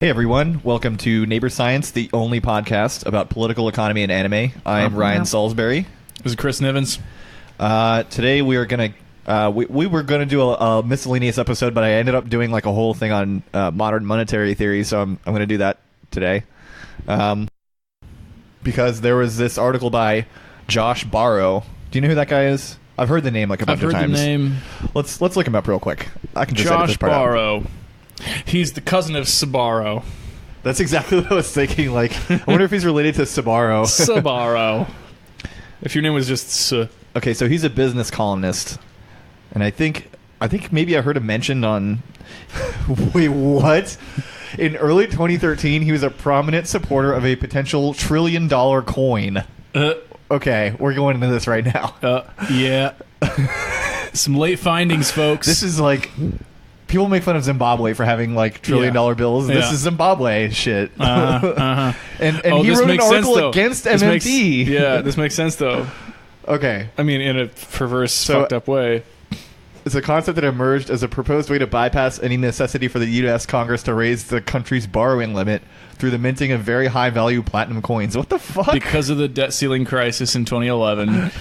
Hey everyone, welcome to Neighbor Science, the only podcast about political economy and anime. I'm Ryan Salisbury. This is Chris Nivens. Today we are gonna we were gonna do a miscellaneous episode, but I ended up doing like a whole thing on modern monetary theory, so I'm gonna do that today. Because there was this article by Josh Sbarro. Do you know who that guy is? I've heard the name like a bunch of times. I've heard the name. Let's look him up real quick. I can just edit Josh this part out. Sbarro. He's the cousin of Sbarro. That's exactly what I was thinking. Like, I wonder if he's related to Sbarro. Sbarro. If your name was just Okay, so he's a business columnist, and I think maybe I heard him mentioned on. Wait, what? In early 2013, he was a prominent supporter of a potential $1 trillion coin. Okay, we're going into this right now. Yeah. Some late findings, folks. This is like. People make fun of Zimbabwe for having like $1 trillion bills. This is Zimbabwe shit. And he wrote an article against MMT. This makes sense though. Okay. I mean, in a perverse, fucked up way. It's a concept that emerged as a proposed way to bypass any necessity for the U.S. Congress to raise the country's borrowing limit through the minting of very high-value platinum coins. What the fuck? Because of the debt ceiling crisis in 2011.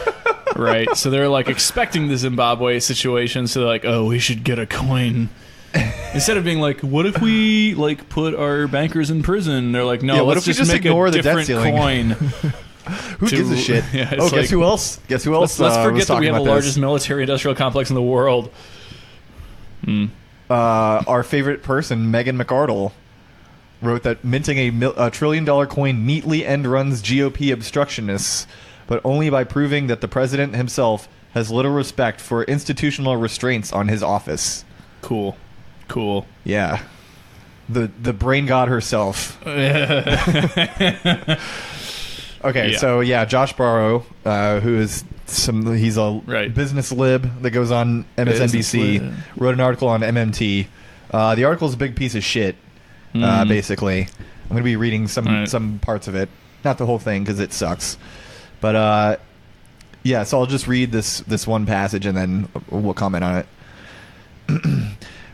Right, so they're like expecting the Zimbabwe situation, so they're like, oh, we should get a coin. Instead of being like, what if we like put our bankers in prison? They're like, no, let's just make ignore a the different debt ceiling. coin. Who gives a shit? Yeah, guess who else? Guess who else? Let's forget that we have the largest military-industrial complex in the world. Our favorite person, Megan McArdle, wrote that minting a $1 trillion coin neatly end runs GOP obstructionists, but only by proving that the president himself has little respect for institutional restraints on his office. Cool. Yeah. The brain god herself. Okay, so yeah, Josh Sbarro, who is he's a business lib that goes on MSNBC, wrote an article on MMT. The article is a big piece of shit, basically. I'm going to be reading some parts of it. Not the whole thing, because it sucks. But, yeah, so I'll just read this one passage and then we'll comment on it.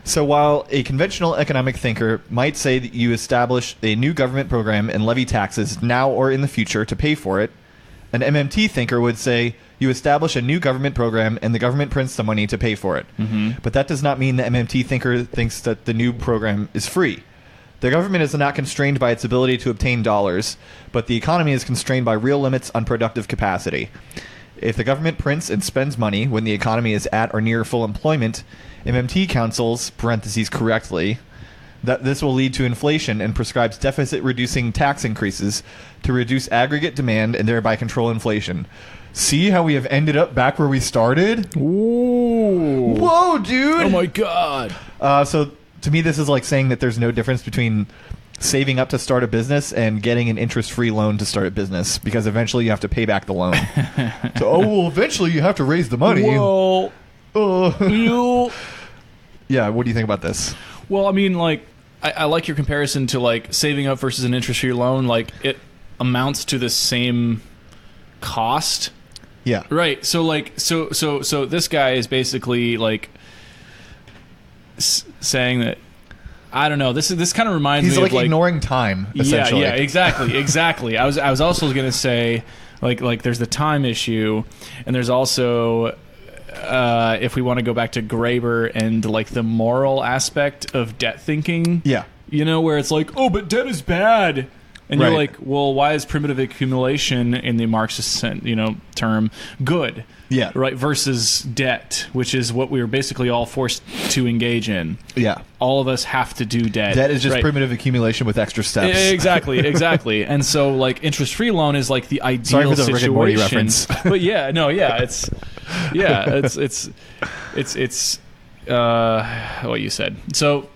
So while a conventional economic thinker might say that you establish a new government program and levy taxes now or in the future to pay for it, an MMT thinker would say you establish a new government program and the government prints the money to pay for it. But that does not mean the MMT thinker thinks that the new program is free. The government is not constrained by its ability to obtain dollars, but the economy is constrained by real limits on productive capacity. If the government prints and spends money when the economy is at or near full employment, MMT counsels, parentheses correctly, that this will lead to inflation and prescribes deficit-reducing tax increases to reduce aggregate demand and thereby control inflation. See how we have ended up back where we started? Ooh. Whoa, dude! Oh my god! So to me, this is like saying that there's no difference between saving up to start a business and getting an interest-free loan to start a business, because eventually you have to pay back the loan. So, eventually you have to raise the money. Well, yeah, what do you think about this? Well, I mean, like, I like your comparison to like saving up versus an interest-free loan. Like, it amounts to the same cost. Yeah. Right. So, like, so this guy is basically like saying that, I don't know. This kind of reminds me of like ignoring time. Essentially. Yeah, exactly. I was also going to say like there's the time issue, and there's also if we want to go back to Graeber and like the moral aspect of debt thinking. Yeah. You know, where it's like, oh, but debt is bad. And you're like, well, why is primitive accumulation in the Marxist, term good? Yeah. Right. Versus debt, which is what we were basically all forced to engage in. Yeah. All of us have to do debt. Debt is just primitive accumulation with extra steps. Exactly. And so, like, interest-free loan is like the ideal situation. Sorry for the Rick and Morty reference. But it's what you said. So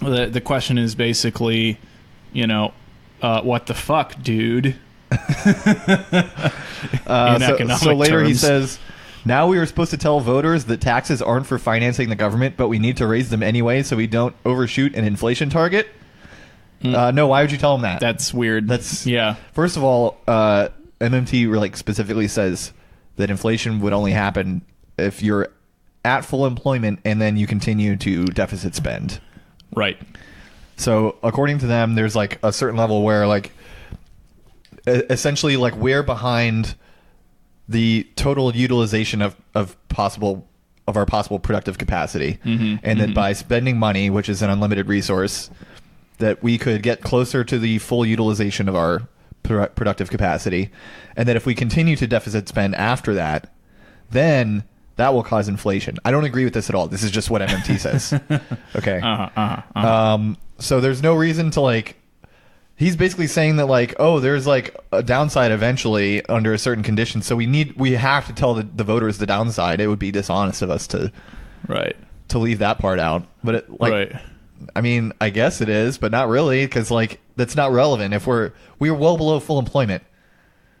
the question is basically, what the fuck, dude? So later he says, now we are supposed to tell voters that taxes aren't for financing the government, but we need to raise them anyway so we don't overshoot an inflation target. No, why would you tell them that? That's weird. First of all, MMT specifically says that inflation would only happen if you're at full employment and then you continue to deficit spend. Right. So according to them, there's like a certain level where like essentially like we're behind the total utilization of our possible productive capacity, and that by spending money, which is an unlimited resource, that we could get closer to the full utilization of our productive capacity, and that if we continue to deficit spend after that, then that will cause inflation. I don't agree with this at all. This is just what MMT says. Okay. So there's no reason to like. He's basically saying that like, oh, there's like a downside eventually under a certain condition. So we have to tell the voters the downside. It would be dishonest of us to leave that part out. But it, like, I mean, I guess it is, but not really, because like that's not relevant. If we're well below full employment,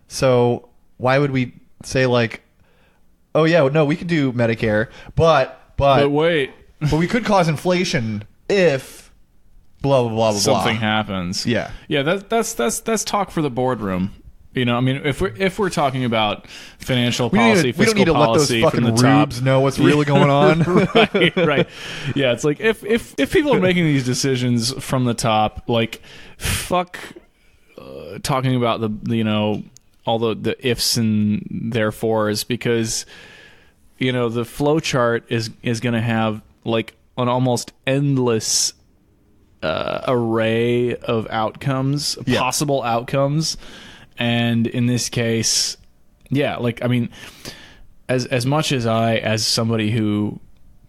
so why would we say like, oh yeah, no, we could do Medicare, but wait, but we could cause inflation if blah blah blah blah something happens. Yeah. That's talk for the boardroom. You know, I mean, if we're talking about financial policy, we don't need to let those fucking rubes know what's really going on. right. Yeah, it's like if people are making these decisions from the top, like fuck talking about the all the ifs and therefores, because the flow chart is going to have like an almost endless array of outcomes, possible outcomes. And in this case, like, I mean, as much as somebody who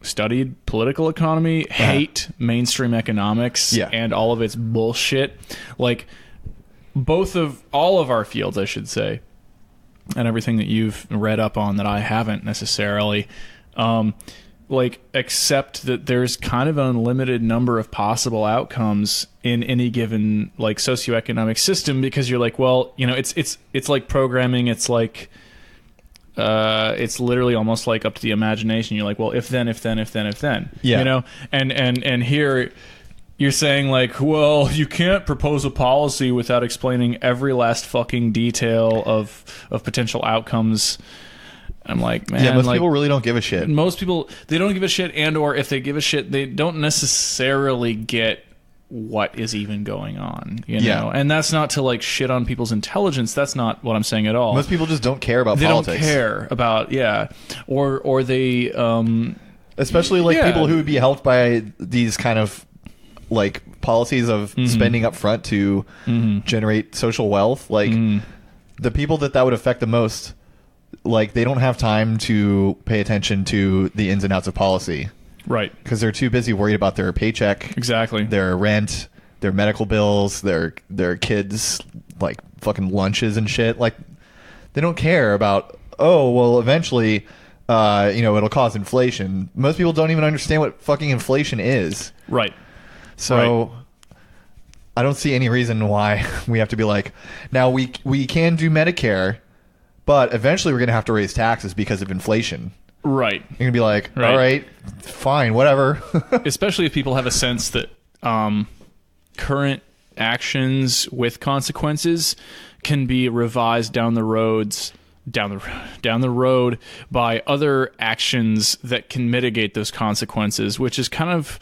studied political economy, hate mainstream economics and all of its bullshit, like all of our fields, I should say, and everything that you've read up on that I haven't necessarily, like, accept that there's kind of an unlimited number of possible outcomes in any given like socioeconomic system, because you're like, well, it's like programming. It's like it's literally almost like up to the imagination. You're like, well, if then. And here you're saying like, well, you can't propose a policy without explaining every last fucking detail of potential outcomes. I'm like, man, most people really don't give a shit. Most people, they don't give a shit, and or if they give a shit, they don't necessarily get what is even going on, know? And that's not to like shit on people's intelligence. That's not what I'm saying at all. Most people just don't care about politics. They don't care about, or they... especially like people who would be helped by these kind of like policies of spending up front to generate social wealth. Like the people that would affect the most, like they don't have time to pay attention to the ins and outs of policy. Right. Because they're too busy worried about their paycheck. Exactly. Their rent, their medical bills, their kids' like fucking lunches and shit. Like they don't care about, oh, well, eventually, it'll cause inflation. Most people don't even understand what fucking inflation is. Right. So I don't see any reason why we have to be like, now we can do Medicare, but eventually we're going to have to raise taxes because of inflation. Right. You're going to be like, all right, fine, whatever. Especially if people have a sense that current actions with consequences can be revised down the road by other actions that can mitigate those consequences, which is kind of,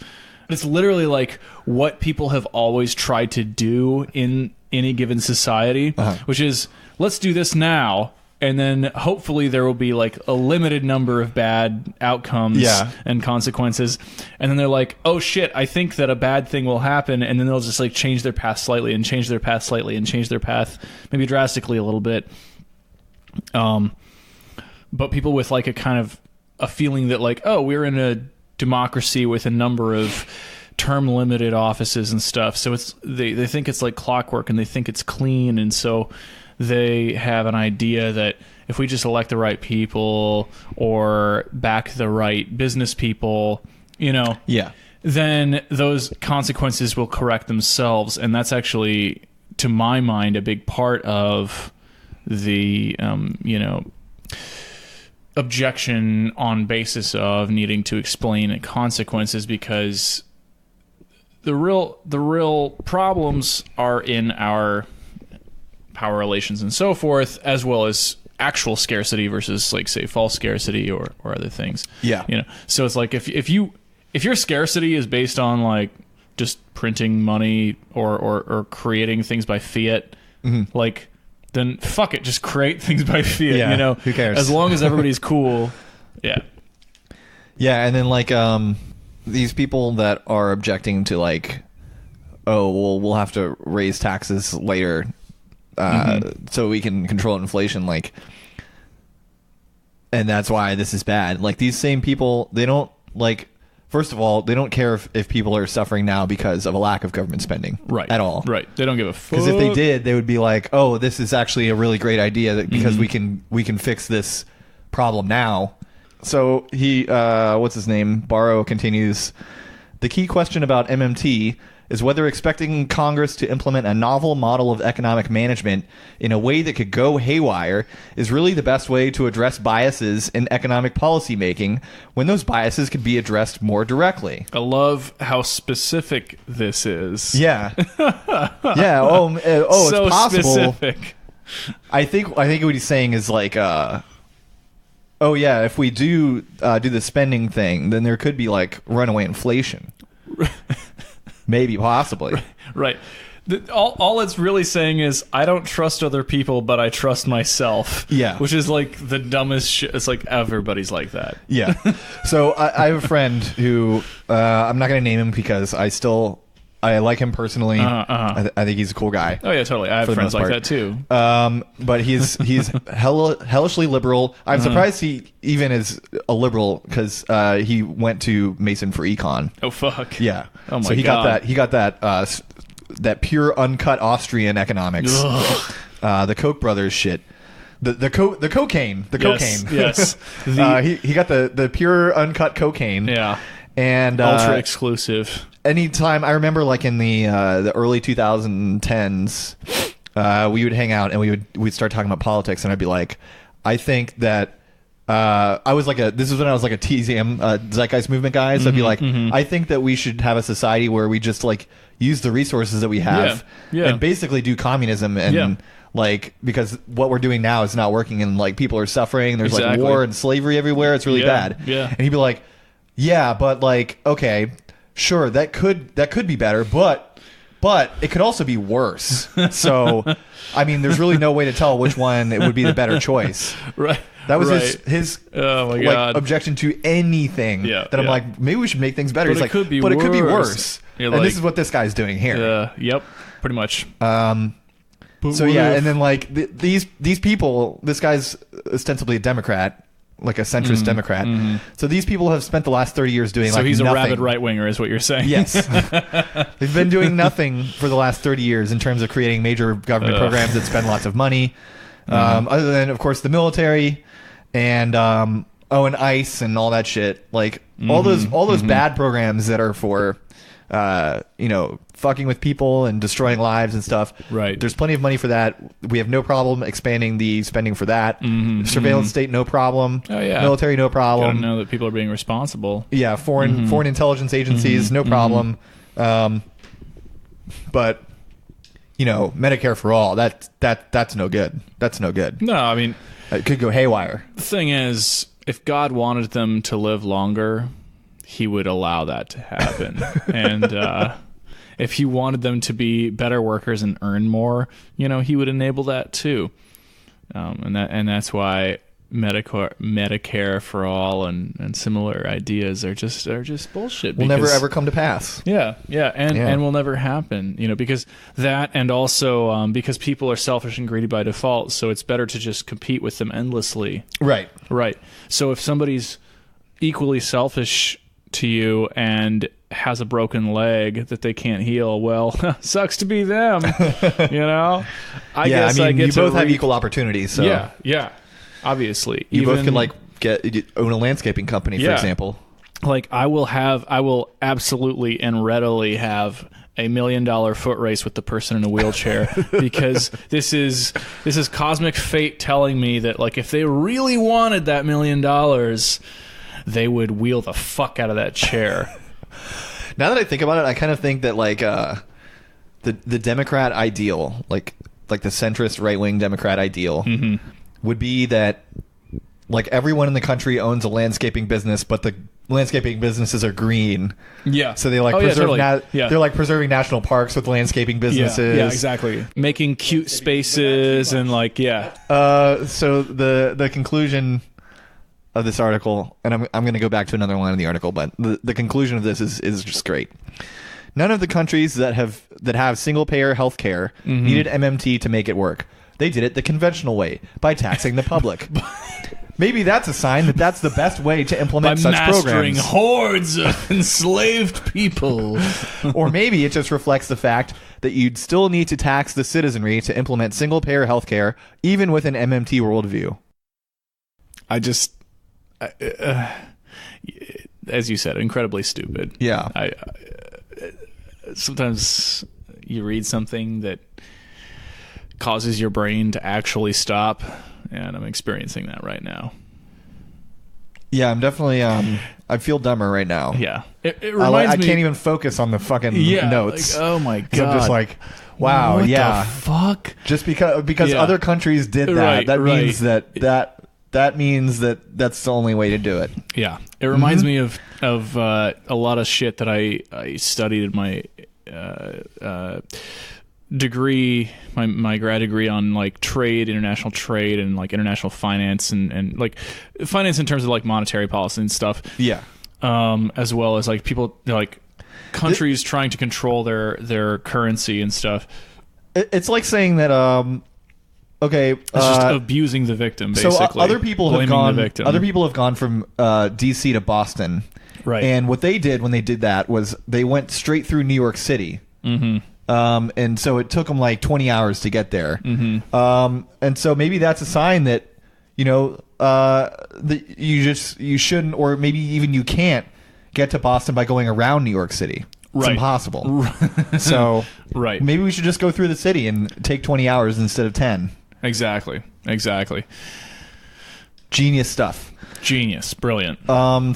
it's literally like what people have always tried to do in any given society, which is, let's do this now, and then hopefully there will be like a limited number of bad outcomes and consequences. And then they're like, oh shit, I think that a bad thing will happen. And then they'll just like change their path slightly and change their path slightly and change their path maybe drastically a little bit. But people with like a kind of a feeling that like, oh, we're in a democracy with a number of term limited offices and stuff. So it's, they think it's like clockwork and they think it's clean. And so they have an idea that if we just elect the right people or back the right business people, then those consequences will correct themselves. And that's actually, to my mind, a big part of the, objection on basis of needing to explain consequences, because the real problems are in our power relations and so forth, as well as actual scarcity versus like say false scarcity or other things. Yeah. So it's like if your scarcity is based on like just printing money or creating things by fiat, like, then fuck it, just create things by fiat. Yeah, you know, who cares? As long as everybody's cool. Yeah. Yeah, and then like these people that are objecting to like, oh, well, we'll have to raise taxes later so we can control inflation, like, and that's why this is bad. Like, these same people, they don't, like, first of all, they don't care if people are suffering now because of a lack of government spending. Right. At all. Right. They don't give a fuck. Because if they did, they would be like, oh, this is actually a really great idea because we can fix this problem now. So he, what's his name? Sbarro continues, the key question about MMT is whether expecting Congress to implement a novel model of economic management in a way that could go haywire is really the best way to address biases in economic policy making when those biases could be addressed more directly. I love how specific this is. Yeah. Yeah. Oh, so it's possible. Specific. I think what he's saying is like, oh yeah, if we do the spending thing, then there could be like runaway inflation. Maybe, possibly. Right. All it's really saying is, I don't trust other people, but I trust myself. Yeah. Which is like the dumbest shit. It's like everybody's like that. Yeah. So I have a friend who, I'm not going to name him because I like him personally. I think he's a cool guy. Oh yeah, totally. I have friends like that too. But he's hellishly liberal. I'm surprised he even is a liberal because he went to Mason for econ. Oh fuck. Yeah. Oh my so he God. got that pure uncut Austrian economics. The Koch brothers shit. The cocaine. The cocaine. Yes. He got the pure uncut cocaine. Yeah. And ultra exclusive. Anytime, I remember like in the early 2010s, we would hang out and we'd start talking about politics, and I'd be like, I think that I was like this is when I was like a TZM Zeitgeist movement guy, so I'd be like, I think that we should have a society where we just like use the resources that we have and basically do communism and like, because what we're doing now is not working and like people are suffering, there's like war and slavery everywhere, it's really bad. And he'd be like, yeah, but like, okay, sure, that could be better, but it could also be worse. So, I mean, there's really no way to tell which one it would be the better choice. Right. That was his oh my God, objection to anything. That I'm like, maybe we should make things better. But He's it like, could be but worse. It could be worse. You're and like, this is what this guy's doing here. Yep, pretty much. So yeah, and then like these people, this guy's ostensibly a Democrat, like a centrist Democrat. So these people have spent the last 30 years doing like nothing. So he's a rabid right-winger is what you're saying. Yes. They've been doing nothing for the last 30 years in terms of creating major government programs that spend lots of money. Other than, of course, the military and and ICE and all that shit. Like all those bad programs that are for fucking with people and destroying lives and stuff. Right. There's plenty of money for that. We have no problem expanding the spending for that. Surveillance state, no problem. Oh yeah. Military, no problem. You gotta know that people are being responsible. Yeah. Foreign intelligence agencies, no problem. But Medicare for all, that's no good. That's no good. No, I mean, it could go haywire. The thing is, if God wanted them to live longer, he would allow that to happen. And if he wanted them to be better workers and earn more, he would enable that too. And that's why Medicare for all and similar ideas are just bullshit. Will never ever come to pass. And will never happen. Because that, and also because people are selfish and greedy by default, so it's better to just compete with them endlessly. Right. So if somebody's equally selfish to you and has a broken leg that they can't heal, well, sucks to be them. I guess I get you both have equal opportunities. So yeah. Obviously, you both can like own a landscaping company, for example. Like I will absolutely and readily have $1 million foot race with the person in a wheelchair because this is cosmic fate telling me that like if they really wanted that $1 million, they would wheel the fuck out of that chair. Now that I think about it, I kind of think that like the Democrat ideal, like the centrist right-wing Democrat ideal, would be that like everyone in the country owns a landscaping business, but the landscaping businesses are green. Yeah. So they like they're like preserving national parks with landscaping businesses. Yeah, exactly. Making cute spaces and like So the conclusion of this article, and I'm going to go back to another line of the article, but the conclusion of this is just great. None of the countries that have single payer health care needed MMT to make it work. They did it the conventional way, by taxing the public. Maybe that's a sign that that's the best way to implement such programs. By mastering hordes of enslaved people. Or maybe it just reflects the fact that you'd still need to tax the citizenry to implement single-payer healthcare, even with an MMT worldview. As you said, incredibly stupid. Yeah. Sometimes you read something that causes your brain to actually stop, and I'm experiencing that right now. Yeah, I'm definitely I feel dumber right now. Yeah. It reminds me, I can't even focus on the fucking notes. Like, oh my god. I'm just like, wow, what the fuck? Just because other countries did that, means that means that that's the only way to do it. Yeah. It reminds me of a lot of shit that I studied in my degree, my grad degree on like trade, international trade, and like international finance and like finance in terms of like monetary policy and stuff. Yeah. As well as like people like countries trying to control their currency and stuff. It's like saying that it's just abusing the victim, basically. So other people have gone from DC to Boston. Right. And what they did when they did that was they went straight through New York City. Mm-hmm. And so it took them like 20 hours to get there. Mm-hmm. And so maybe that's a sign that, that you shouldn't, or maybe even you can't get to Boston by going around New York City. It's impossible. So maybe we should just go through the city and take 20 hours instead of 10. Exactly. Genius stuff. Genius. Brilliant.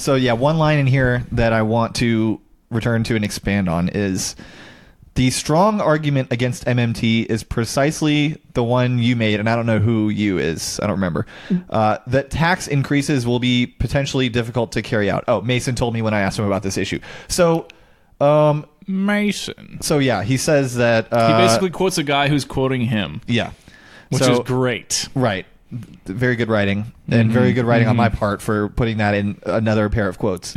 So yeah, one line in here that I want to return to and expand on is the strong argument against MMT is precisely the one you made, and I don't know who you is. I don't remember. That tax increases will be potentially difficult to carry out. Oh, Mason told me when I asked him about this issue. So, Mason. So yeah, he says that he basically quotes a guy who's quoting him. Yeah, which is great. Right. Very good writing, and very good writing on my part for putting that in another pair of quotes.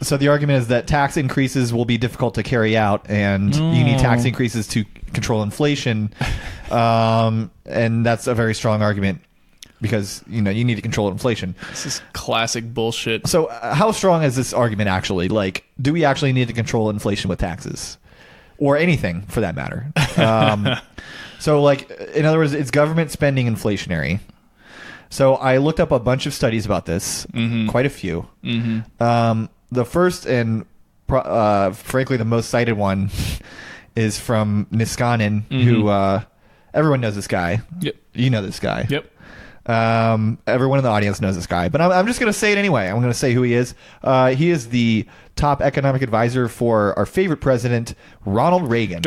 So the argument is that tax increases will be difficult to carry out, and you need tax increases to control inflation. And that's a very strong argument because you need to control inflation. This is classic bullshit. So how strong is this argument actually? Like, do we actually need to control inflation with taxes, or anything for that matter? So, like, in other words, is government spending inflationary? So I looked up a bunch of studies about this, quite a few. The first and frankly the most cited one is from Niskanen, who everyone knows this guy. Yep. You know this guy. Yep. Everyone in the audience knows this guy, but I'm just going to say it anyway. I'm going to say who he is. He is the top economic advisor for our favorite president, Ronald Reagan.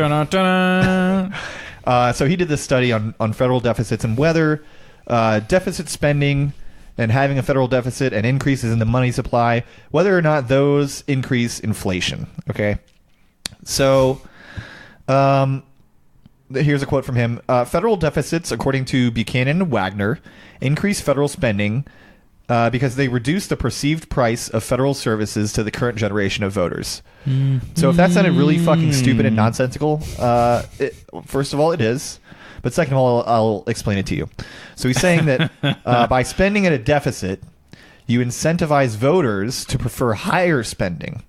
So he did this study on federal deficits and whether deficit spending and having a federal deficit and increases in the money supply, whether or not those increase inflation. Okay. So here's a quote from him. Federal deficits, according to Buchanan and Wagner, increase federal spending because they reduce the perceived price of federal services to the current generation of voters. So if that sounded really fucking stupid and nonsensical, first of all, it is. But second of all, I'll explain it to you. So he's saying that by spending at a deficit, you incentivize voters to prefer higher spending.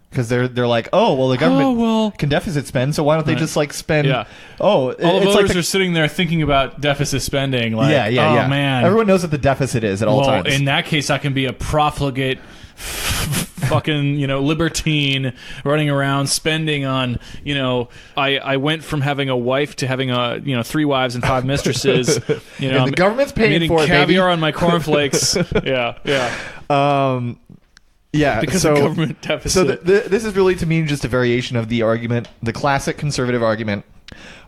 Because they're like, oh, well, the government can deficit spend, so why don't they just like spend? Yeah. All the voters are sitting there thinking about deficit spending. Like, yeah. Man. Everyone knows what the deficit is at all times. In that case, I can be a profligate, fucking libertine running around spending on. I went from having a wife to having 3 wives and 5 mistresses. And the government's paying for it. Caviar on my cornflakes. Yeah. Yeah, because of government deficit. So this is really, to me, just a variation of the argument, the classic conservative argument.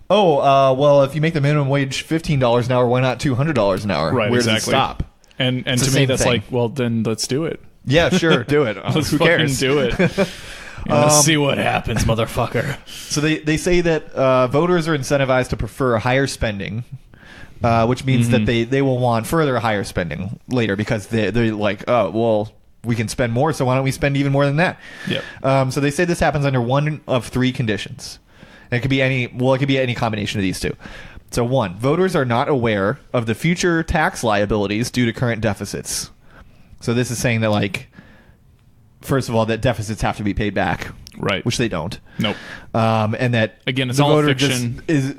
well, if you make the minimum wage $15 an hour, why not $200 an hour? Right, Where exactly. does it stop? And to me, that's thing. Like, well, then let's do it. Yeah, sure, do it. Let's Who cares? Do it. Let's see what happens, motherfucker. So they say that voters are incentivized to prefer higher spending, which means that they will want further higher spending later because they're like, oh, well, we can spend more, so why don't we spend even more than that? Yep. So they say this happens under one of three conditions. And it could be any combination of these two. So 1, voters are not aware of the future tax liabilities due to current deficits. So this is saying that, like, first of all, that deficits have to be paid back, right? Which they don't. Nope. And that again, it's all fiction. Is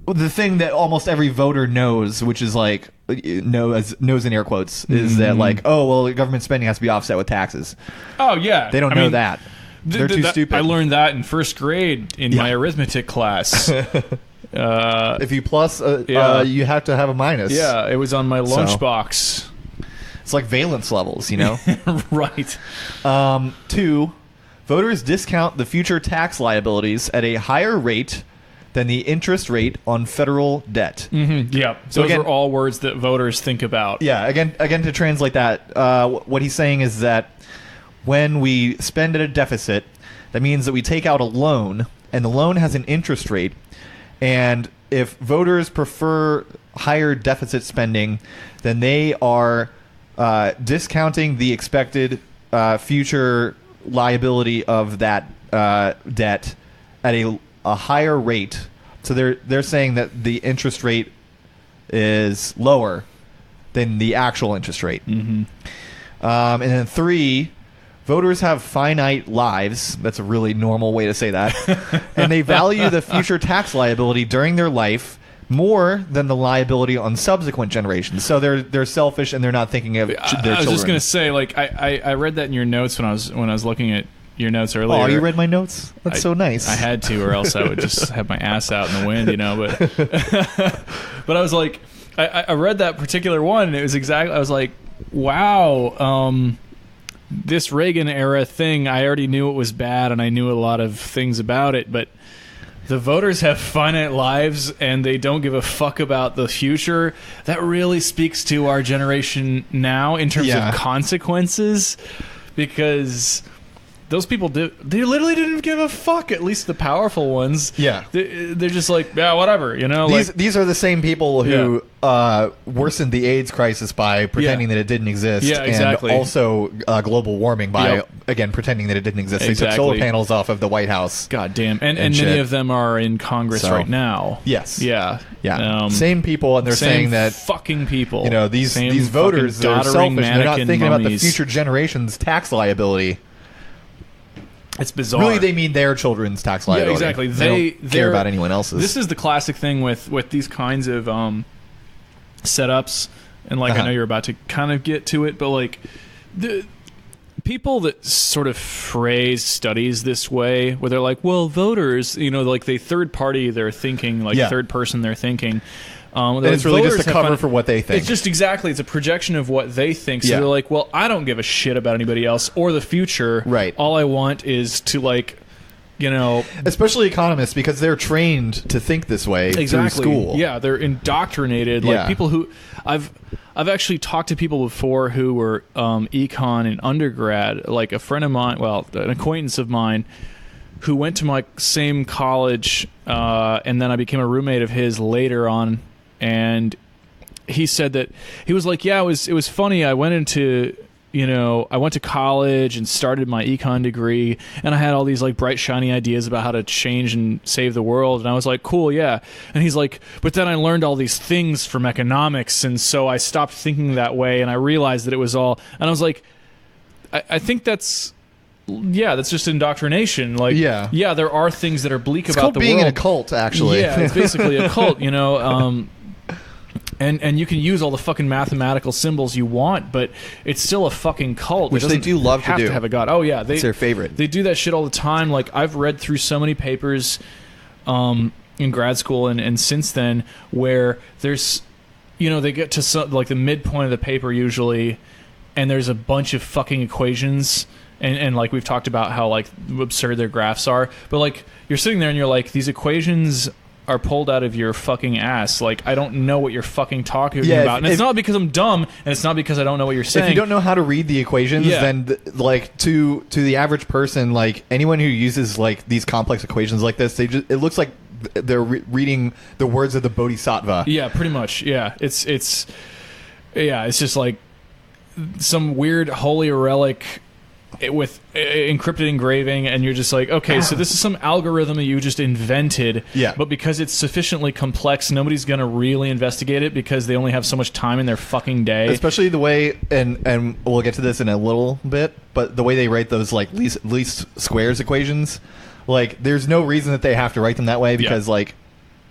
the thing that almost every voter knows, which is like knows in air quotes, is that like, oh well, government spending has to be offset with taxes. Oh yeah, they don't know that. They're too stupid. I learned that in first grade in my arithmetic class. If you plus, you have to have a minus. Yeah, it was on my lunchbox. It's like valence levels, you know? Right. 2, voters discount the future tax liabilities at a higher rate than the interest rate on federal debt. Mm-hmm. Yeah. So those are all words that voters think about. Yeah. Again, to translate that, what he's saying is that when we spend at a deficit, that means that we take out a loan, and the loan has an interest rate. And if voters prefer higher deficit spending, then they are discounting the expected future liability of that debt at a higher rate. So they're saying that the interest rate is lower than the actual interest rate. Mm-hmm. And then 3, voters have finite lives. That's a really normal way to say that. And they value the future tax liability during their life more than the liability on subsequent generations. So they're selfish and they're not thinking of their children. I was just going to say, like, I read that in your notes when I was looking at your notes earlier. Oh, you read my notes? That's so nice. I had to, or else I would just have my ass out in the wind, you know. But I was like, I read that particular one, and it was exactly. I was like, wow. This Reagan era thing, I already knew it was bad, and I knew a lot of things about it, but the voters have finite lives and they don't give a fuck about the future. That really speaks to our generation now in terms of consequences, because those people they literally didn't give a fuck. At least the powerful ones. Yeah, they're just like, yeah, whatever, you know. These are the same people who worsened the AIDS crisis by pretending that it didn't exist. Yeah, exactly. And also global warming by again pretending that it didn't exist. They took solar panels off of the White House. God damn, and many of them are in Congress right now. Yes. Yeah. Same people, and they're saying that fucking people. You know, these voters are selfish. They're not thinking about the future generations' tax liability. It's bizarre. Really, they mean their children's tax liability. Yeah, exactly. They don't care about anyone else's. This is the classic thing with these kinds of setups, and like I know you're about to kind of get to it, but like the people that sort of phrase studies this way, where they're like, well, voters, you know, like they third party their thinking, like third person their thinking. And it's really just a cover for what they think. It's just it's a projection of what they think. So they're like, well, I don't give a shit about anybody else or the future. Right. All I want is to, like, you know... Especially economists, because they're trained to think this way through school. Yeah, they're indoctrinated. Like, people who... I've actually talked to people before who were econ in undergrad, like a friend of mine, well, an acquaintance of mine, who went to my same college, and then I became a roommate of his later on. And he said that he was like, yeah, it was funny. I went to college and started my econ degree, and I had all these like bright, shiny ideas about how to change and save the world. And I was like, cool, yeah. And he's like, but then I learned all these things from economics, and so I stopped thinking that way, and I realized that it was all. And I was like, I think that's. Yeah, that's just indoctrination. Like, yeah, there are things that are bleak about the world. It's being in a cult, actually. Yeah, it's basically a cult, you know. And you can use all the fucking mathematical symbols you want, but it's still a fucking cult. Which they do love to do. To have a god. Oh yeah, it's their favorite. They do that shit all the time. Like, I've read through so many papers in grad school and since then where there's, you know, they get to like the midpoint of the paper usually, and there's a bunch of fucking equations. And like we've talked about how like absurd their graphs are, but like you're sitting there and you're like, these equations are pulled out of your fucking ass. Like, I don't know what you're fucking talking about. And it's not because I'm dumb, and it's not because I don't know what you're saying. If you don't know how to read the equations, then like to the average person, like anyone who uses like these complex equations like this, it looks like they're reading the words of the Bodhisattva. Yeah, pretty much. Yeah, it's just like some weird holy relic with encrypted engraving, and you're just like, okay, so this is some algorithm that you just invented. Yeah. But because it's sufficiently complex, nobody's gonna really investigate it because they only have so much time in their fucking day. Especially the way, and we'll get to this in a little bit, but the way they write those like least squares equations. Like, there's no reason that they have to write them that way because, like,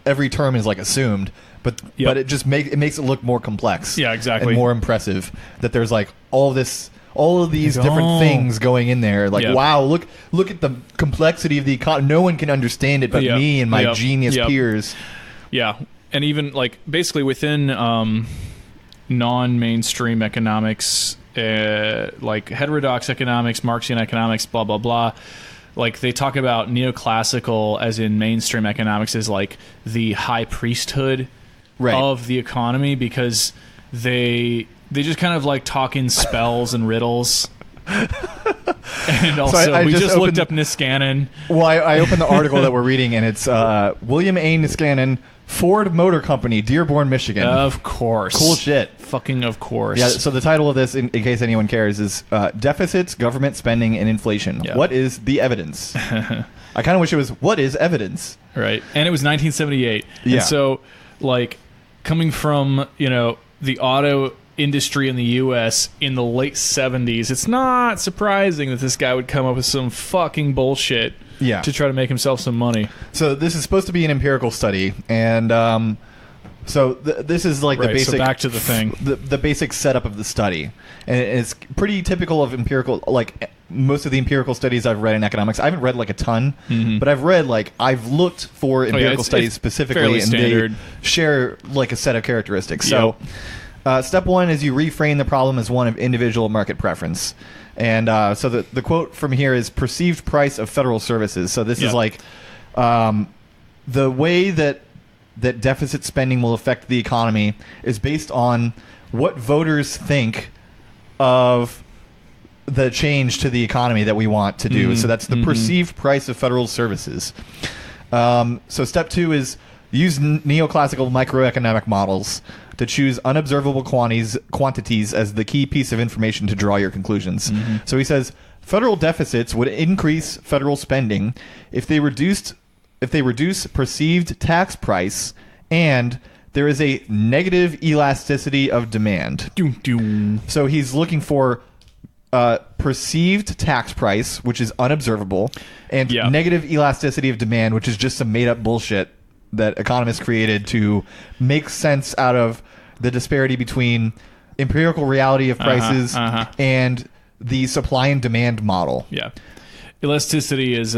every term is, like, assumed. But it just makes it look more complex. Yeah, exactly. And more impressive that there's, like, all of these different things going in there. Like, wow, look at the complexity of the economy. No one can understand it but me and my genius peers. Yeah. And even, like, basically within non-mainstream economics, like heterodox economics, Marxian economics, blah, blah, blah, like, they talk about neoclassical, as in mainstream economics, as like the high priesthood of the economy, because they just kind of like talk in spells and riddles. And also, so we just looked up Niskanen. Well, I opened the article that we're reading, and it's William A. Niskanen, Ford Motor Company, Dearborn, Michigan. Of course. Cool shit. Fucking of course. Yeah, so the title of this, in case anyone cares, is Deficits, Government Spending, and Inflation. Yeah. What is the evidence? I kind of wish it was, what is evidence? Right. And it was 1978. Yeah. And so, like, coming from, the auto industry in the U.S. in the late 70s, it's not surprising that this guy would come up with some fucking bullshit to try to make himself some money. So this is supposed to be an empirical study, and so this is like the basic. So back to the thing, the basic setup of the study, and it's pretty typical of empirical. Like most of the empirical studies I've read in economics, I haven't read like a ton, but I've looked for empirical studies specifically, and standard. They share like a set of characteristics. So. Step one is you reframe the problem as one of individual market preference. And so the quote from here is perceived price of federal services. So this is like the way that deficit spending will affect the economy is based on what voters think of the change to the economy that we want to do. So that's the perceived price of federal services. So step two is use neoclassical microeconomic models to choose unobservable quantities as the key piece of information to draw your conclusions. So he says federal deficits would increase federal spending if they reduce perceived tax price and there is a negative elasticity of demand. So he's looking for perceived tax price, which is unobservable, and negative elasticity of demand, which is just some made-up bullshit that economists created to make sense out of the disparity between empirical reality of prices and the supply and demand model. Yeah. Elasticity is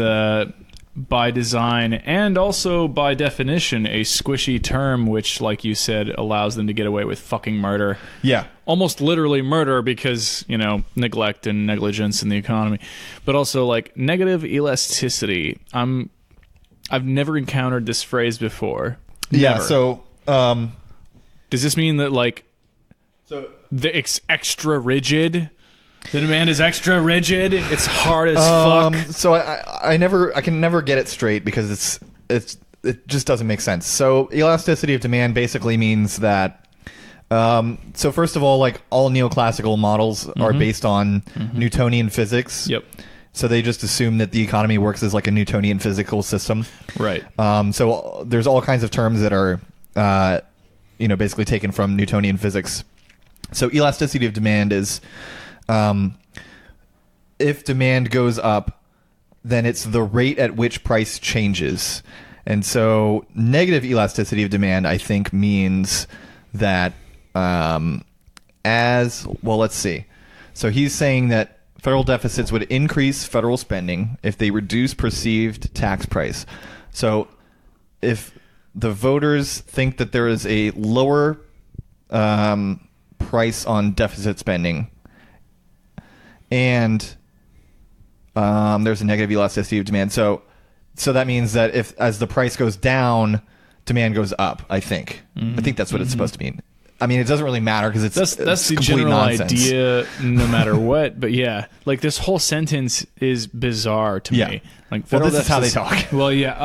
by design and also by definition a squishy term which, like you said, allows them to get away with fucking murder. Yeah. Almost literally murder because, neglect and negligence in the economy. But also, like, negative elasticity. I've never encountered this phrase before. Yeah, never. So does this mean that, like, it's extra rigid? The demand is extra rigid. It's hard as fuck. So I can never get it straight because it just doesn't make sense. So elasticity of demand basically means that. So first of all, like all neoclassical models are based on Newtonian physics. Yep. So they just assume that the economy works as like a Newtonian physical system. Right. So there's all kinds of terms that are, basically taken from Newtonian physics. So elasticity of demand is, if demand goes up, then it's the rate at which price changes. And so negative elasticity of demand, I think, means that let's see. So he's saying that federal deficits would increase federal spending if they reduce perceived tax price. So if the voters think that there is a lower price on deficit spending and there's a negative elasticity of demand. So that means that as the price goes down, demand goes up. I think that's what it's supposed to mean. I mean, it doesn't really matter because it's that's the complete general nonsense. idea, no matter what. But yeah, like this whole sentence is bizarre to me. Like, this is how they talk. Well, yeah,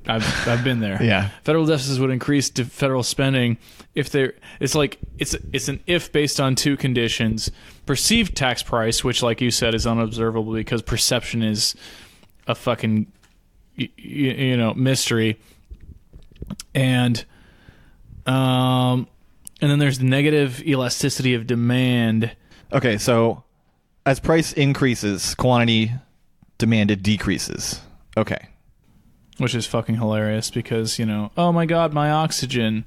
I've been there. Yeah, federal deficits would increase to federal spending if they're. It's like it's an if based on two conditions: perceived tax price, which, like you said, is unobservable because perception is a fucking mystery, and then there's the negative elasticity of demand. Okay, so as price increases, quantity demanded decreases. Okay. Which is fucking hilarious because, oh my God, my oxygen.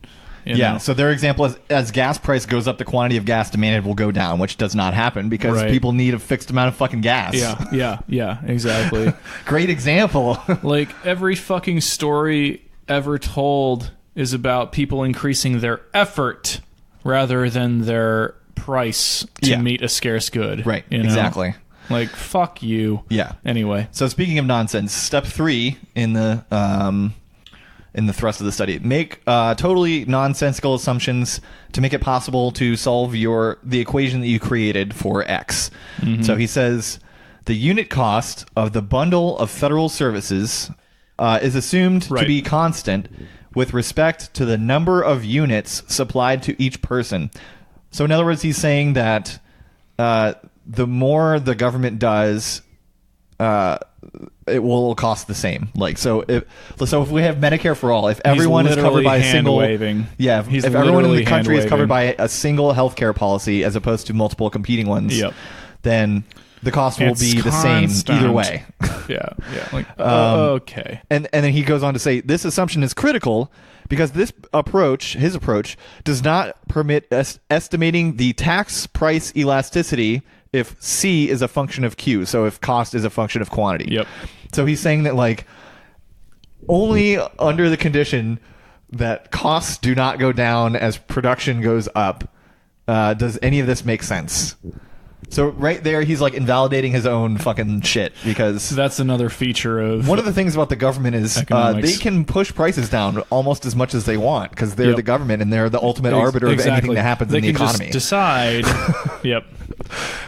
So their example is as gas price goes up, the quantity of gas demanded will go down, which does not happen because people need a fixed amount of fucking gas. Yeah, exactly. Great example. Like every fucking story ever told is about people increasing their effort rather than their price to meet a scarce good. Right, exactly. Like, fuck you. Yeah. Anyway. So speaking of nonsense, step 3 in the thrust of the study, make totally nonsensical assumptions to make it possible to solve the equation that you created for X. So he says the unit cost of the bundle of federal services is assumed to be constant with respect to the number of units supplied to each person. So in other words, he's saying that the more the government does, it will cost the same. Like, so if we have Medicare for all, if everyone is covered by a single, if everyone in the country is covered by a single healthcare policy as opposed to multiple competing ones, then the cost will be the same either way. Yeah. Like, okay. And then he goes on to say this assumption is critical because his approach, does not permit estimating the tax price elasticity if C is a function of Q. So if cost is a function of quantity. Yep. So he's saying that like only under the condition that costs do not go down as production goes up, does any of this make sense? So right there, he's like invalidating his own fucking shit because that's another feature of one of the things about the government is they can push prices down almost as much as they want because they're the government and they're the ultimate arbiter of anything that happens in the economy. They can just decide. Yep.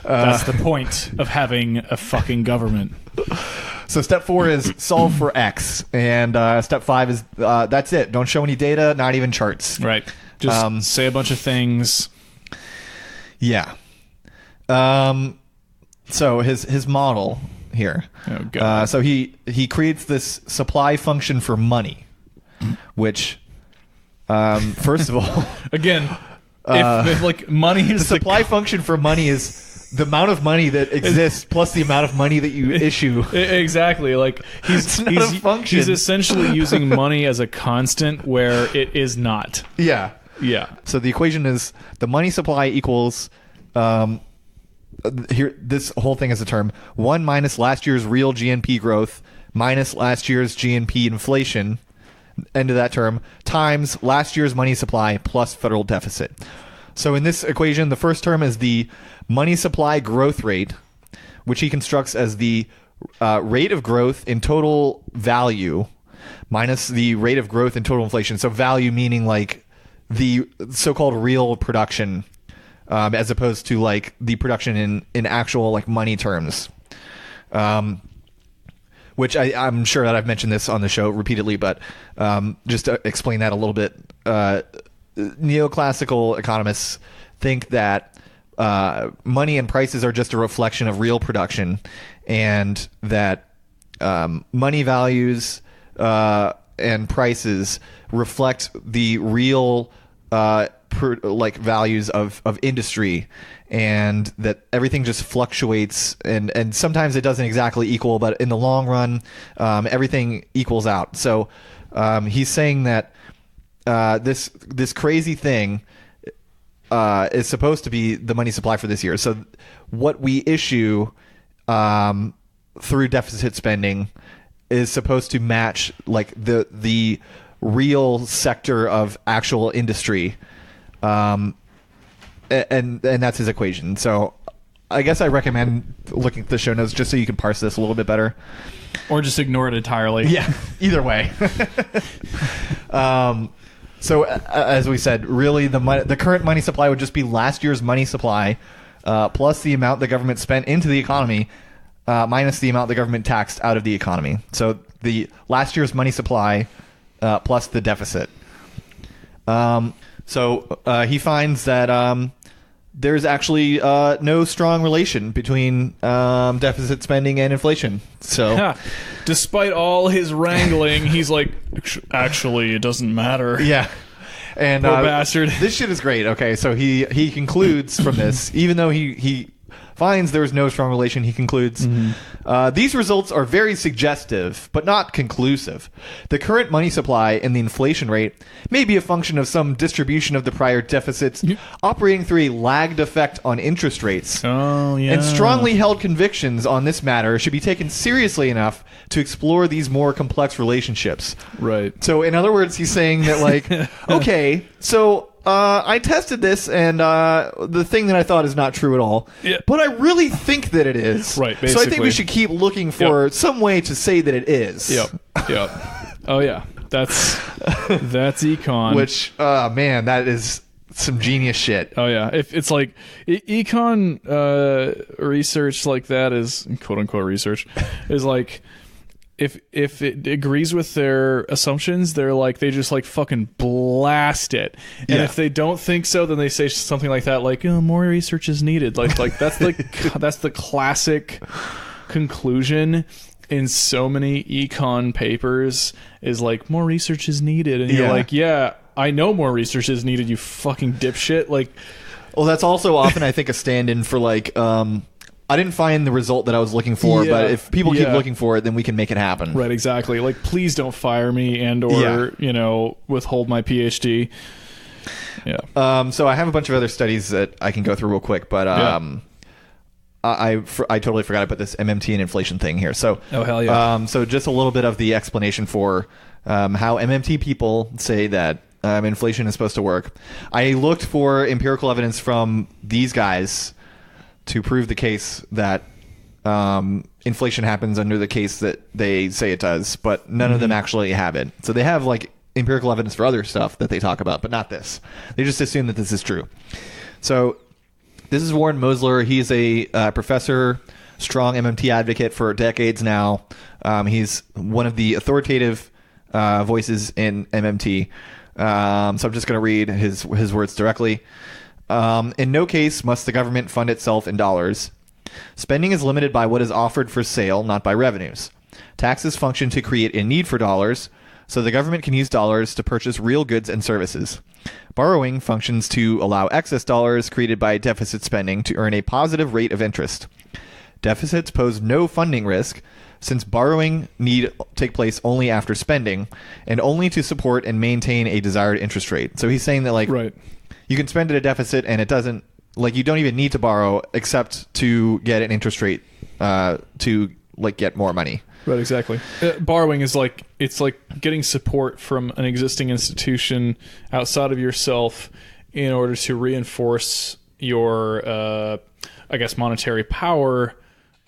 That's the point of having a fucking government. So step 4 is solve for X, and step 5 is that's it. Don't show any data, not even charts. Right. Just say a bunch of things. Yeah. So his model here. Oh God. So he creates this supply function for money, which, first of all, again, if like money is the supply function for money is the amount of money that exists plus the amount of money that you issue. Exactly. Like he's essentially using money as a constant where it is not. Yeah. Yeah. So the equation is the money supply equals here, this whole thing is a term 1 minus last year's real GNP growth minus last year's GNP inflation, end of that term, times last year's money supply plus federal deficit. So in this equation, the first term is the money supply growth rate, which he constructs as the rate of growth in total value minus the rate of growth in total inflation. So value meaning like the so-called real production, as opposed to like the production in actual like money terms, which I'm sure that I've mentioned this on the show repeatedly, but just to explain that a little bit, neoclassical economists think that money and prices are just a reflection of real production, and that money values and prices reflect the real values of industry, and that everything just fluctuates, and sometimes it doesn't exactly equal, but in the long run everything equals out. So he's saying that this crazy thing is supposed to be the money supply for this year. So what we issue through deficit spending is supposed to match like the real sector of actual industry. And that's his equation. So I guess I recommend looking at the show notes just so you can parse this a little bit better. Or just ignore it entirely. Yeah, either way. So as we said, really the current money supply would just be last year's money supply plus the amount the government spent into the economy minus the amount the government taxed out of the economy. So the last year's money supply plus the deficit. So he finds that there's actually no strong relation between deficit spending and inflation. So, despite all his wrangling, he's like, actually, it doesn't matter. Yeah. And poor bastard. This shit is great. Okay, so he concludes from this, even though he finds there is no strong relation, he concludes, these results are very suggestive, but not conclusive. The current money supply and the inflation rate may be a function of some distribution of the prior deficits operating through a lagged effect on interest rates. Oh, yeah. And strongly held convictions on this matter should be taken seriously enough to explore these more complex relationships. Right. So, in other words, he's saying that, like, okay, so... I tested this, and the thing that I thought is not true at all. Yeah. But I really think that it is. Right, basically. So I think we should keep looking for some way to say that it is. Yep. Oh, yeah. That's econ. Which, man, that is some genius shit. Oh, yeah. If it's like econ research like that is, quote-unquote research, is like... If it agrees with their assumptions, they just like fucking blast it. And if they don't think so, then they say something like that, like, oh, more research is needed. Like that's that's the classic conclusion in so many econ papers is like, more research is needed. And you're like, yeah, I know more research is needed, you fucking dipshit. Like, well, that's also often, I think, a stand-in for like, I didn't find the result that I was looking for, but if people keep looking for it, then we can make it happen. Right, exactly. Like, please don't fire me and or, withhold my PhD. Yeah. So I have a bunch of other studies that I can go through real quick, but I totally forgot to put this MMT and inflation thing here. So, oh, hell yeah. So just a little bit of the explanation for how MMT people say that inflation is supposed to work. I looked for empirical evidence from these guys to prove the case that inflation happens under the case that they say it does, but none of them actually have it. So they have like empirical evidence for other stuff that they talk about, but not this. They just assume that this is true. So this is Warren Mosler. He's a professor, strong MMT advocate for decades now. He's one of the authoritative voices in MMT. So I'm just going to read his words directly. In no case must the government fund itself in dollars. Spending is limited by what is offered for sale, not by revenues. Taxes function to create a need for dollars, so the government can use dollars to purchase real goods and services. Borrowing functions to allow excess dollars created by deficit spending to earn a positive rate of interest. Deficits pose no funding risk, since borrowing need take place only after spending, and only to support and maintain a desired interest rate. So he's saying that, like... Right. You can spend at a deficit, and it doesn't, like, you don't even need to borrow except to get an interest rate to, like, get more money. Right, exactly. Borrowing is like, it's like getting support from an existing institution outside of yourself in order to reinforce your, I guess, monetary power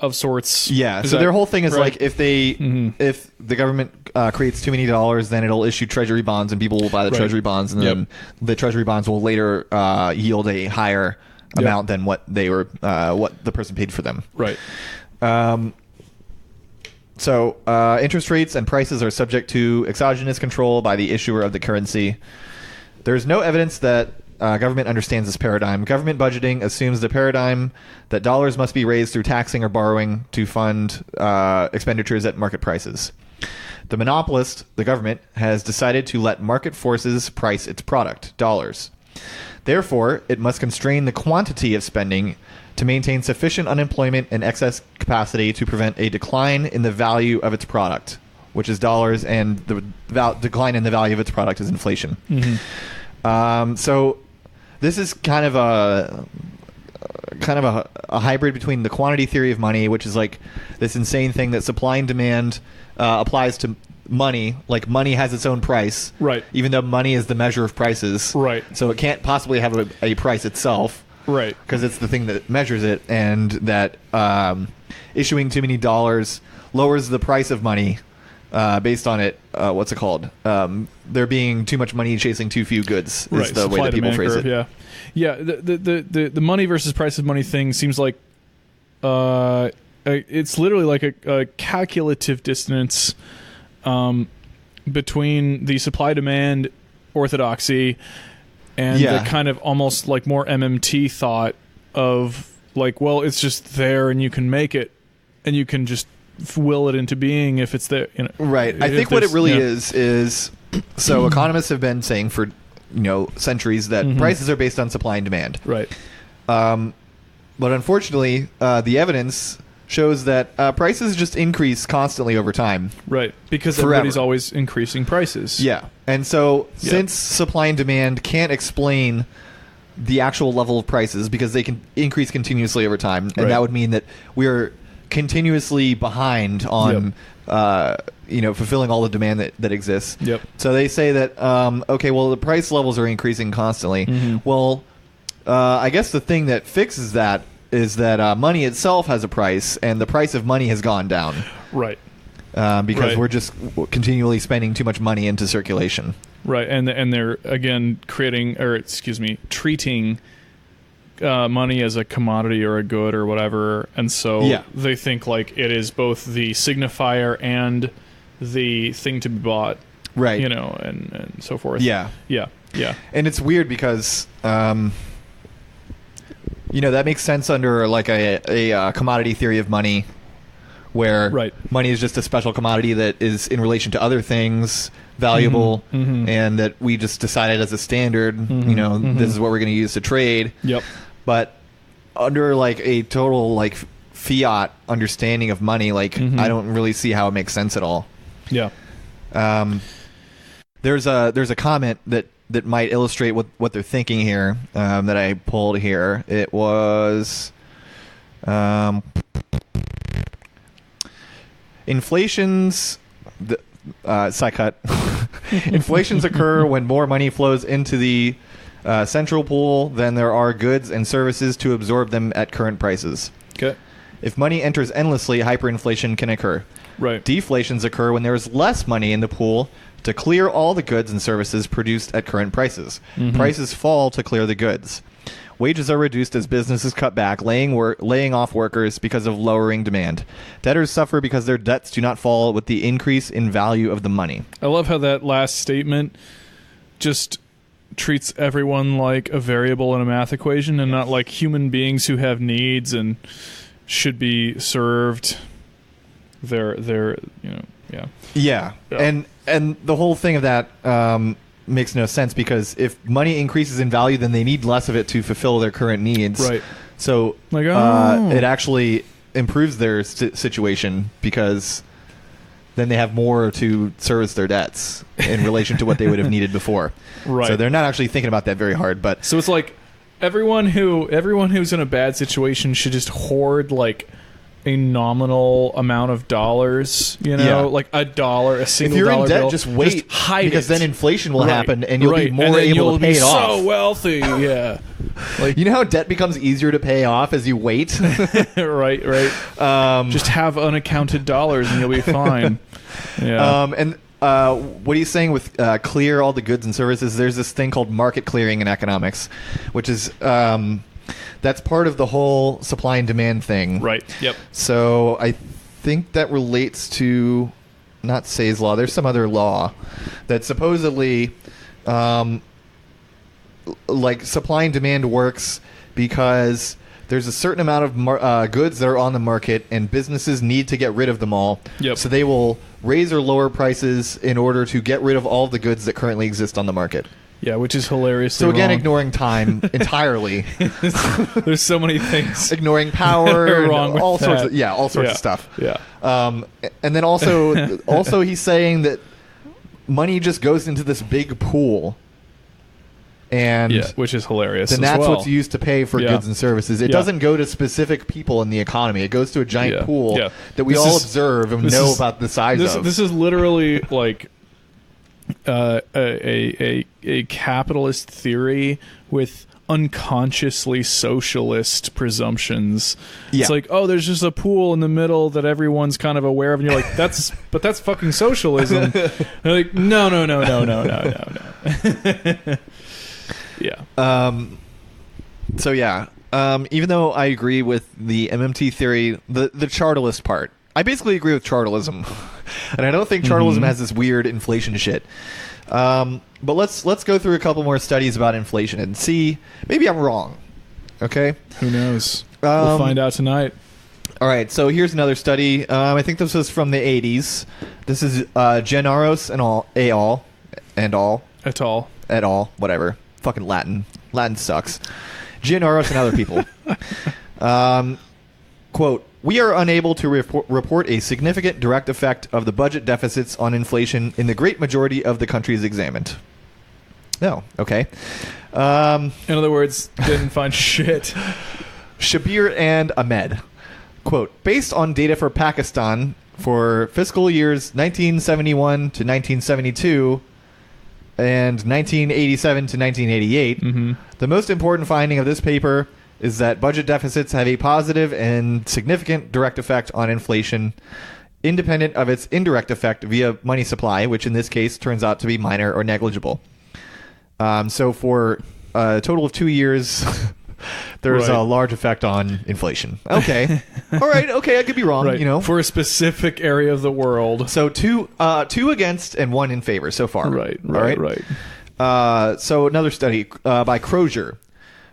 of sorts. Yeah, so their whole thing is like, if if the government creates too many dollars, then it'll issue treasury bonds, and people will buy the treasury bonds, and then the treasury bonds will later yield a higher amount than what they were what the person paid for them. Right. So interest rates and prices are subject to exogenous control by the issuer of the currency. There's no evidence that government understands this paradigm. Government budgeting assumes the paradigm that dollars must be raised through taxing or borrowing to fund expenditures at market prices. The monopolist, the government, has decided to let market forces price its product, dollars. Therefore, it must constrain the quantity of spending to maintain sufficient unemployment and excess capacity to prevent a decline in the value of its product, which is dollars, and the decline in the value of its product is inflation. So this is kind of a hybrid between the quantity theory of money, which is like this insane thing that supply and demand applies to money. Like, money has its own price, right? Even though money is the measure of prices, right? So it can't possibly have a price itself, right? Because it's the thing that measures it, and that issuing too many dollars lowers the price of money, based on it. What's it called? There being too much money chasing too few goods is the way that people phrase curve, it. Yeah. The money versus price of money thing seems like it's literally like a calculative dissonance between the supply demand orthodoxy and the kind of almost like more MMT thought of like, well, it's just there and you can make it and you can just will it into being if it's there. Right. I think what it really is so economists have been saying for centuries that prices are based on supply and demand. Right. But unfortunately, the evidence shows that prices just increase constantly over time. Right. Because everybody's always increasing prices. Yeah. And so since supply and demand can't explain the actual level of prices because they can increase continuously over time, and that would mean that we're continuously behind on fulfilling all the demand that exists. Yep. So they say that the price levels are increasing constantly. Well, I guess the thing that fixes that is that money itself has a price, and the price of money has gone down. Right. Because we're just continually spending too much money into circulation. Right, and they're again treating money as a commodity or a good or whatever, and so they think like it is both the signifier and the thing to be bought, right? And so forth. Yeah. And it's weird because that makes sense under like a commodity theory of money, where money is just a special commodity that is in relation to other things valuable, and that we just decided as a standard, this is what we're going to use to trade. Yep. But under like a total like fiat understanding of money, like I don't really see how it makes sense at all. Yeah. There's a comment that might illustrate what they're thinking here, that I pulled here. It was inflations inflations occur when more money flows into the central pool than there are goods and services to absorb them at current prices. Okay. If money enters endlessly, hyperinflation can occur. Right. Deflations occur when there is less money in the pool to clear all the goods and services produced at current prices. Prices fall to clear the goods. Wages are reduced as businesses cut back, laying off workers because of lowering demand. Debtors suffer because their debts do not fall with the increase in value of the money. I love how that last statement just treats everyone like a variable in a math equation and not like human beings who have needs and should be served. They're Yeah. And the whole thing of that makes no sense, because if money increases in value, then they need less of it to fulfill their current needs. Right. So it actually improves their situation, because then they have more to service their debts in relation to what they would have needed before. Right. So they're not actually thinking about that very hard. But so it's like everyone who's in a bad situation should just hoard like a nominal amount of dollars, like $1, a single dollar bill. If you're in debt, just wait, just hide because it. then inflation will happen, and you'll be more able to pay it off. So wealthy, yeah. Like, you know how debt becomes easier to pay off as you wait? Right. Just have unaccounted dollars, and you'll be fine. Yeah. What he's saying with clear all the goods and services, there's this thing called market clearing in economics, which is that's part of the whole supply and demand thing. Right. Yep. So I think that relates to not Say's law. There's some other law that supposedly like supply and demand works because there's a certain amount of goods that are on the market, and businesses need to get rid of them all. Yep. So they will raise or lower prices in order to get rid of all the goods that currently exist on the market. Yeah, which is hilarious. So again, ignoring time entirely. There's so many things. Ignoring power, wrong with all that. sorts of all sorts of stuff. Yeah. And then also he's saying that money just goes into this big pool. And which is hilarious. Then that's what's used to pay for goods and services. It Yeah. doesn't go to specific people in the economy. It goes to a giant pool that we This all is- observe and know about the size of. This is literally like a capitalist theory with unconsciously socialist presumptions. Yeah. It's like, oh, there's just a pool in the middle that everyone's kind of aware of, and you're like, that's fucking socialism. They're like, no. Yeah. So yeah, even though I agree with the MMT theory, the chartalist part, I basically agree with chartalism, and I don't think chartalism has this weird inflation shit. But let's go through a couple more studies about inflation and see. Maybe I'm wrong. Okay. Who knows? We'll find out tonight. All right. So here's another study. I think this was from the 80s. This is Gennaros et al. Whatever. Fucking Latin. Latin sucks. Gennaros and other people. Quote, we are unable to report a significant direct effect of the budget deficits on inflation in the great majority of the countries examined. No. Okay. In other words, didn't find shit. Shabir and Ahmed. Quote, based on data for Pakistan for fiscal years 1971 to 1972 and 1987 to 1988, the most important finding of this paper is that budget deficits have a positive and significant direct effect on inflation, independent of its indirect effect via money supply, which in this case turns out to be minor or negligible. So for a total of 2 years, there's a large effect on inflation. Okay. All right. Okay, I could be wrong, you know. For a specific area of the world. So two against and one in favor so far. Right. So another study by Crozier.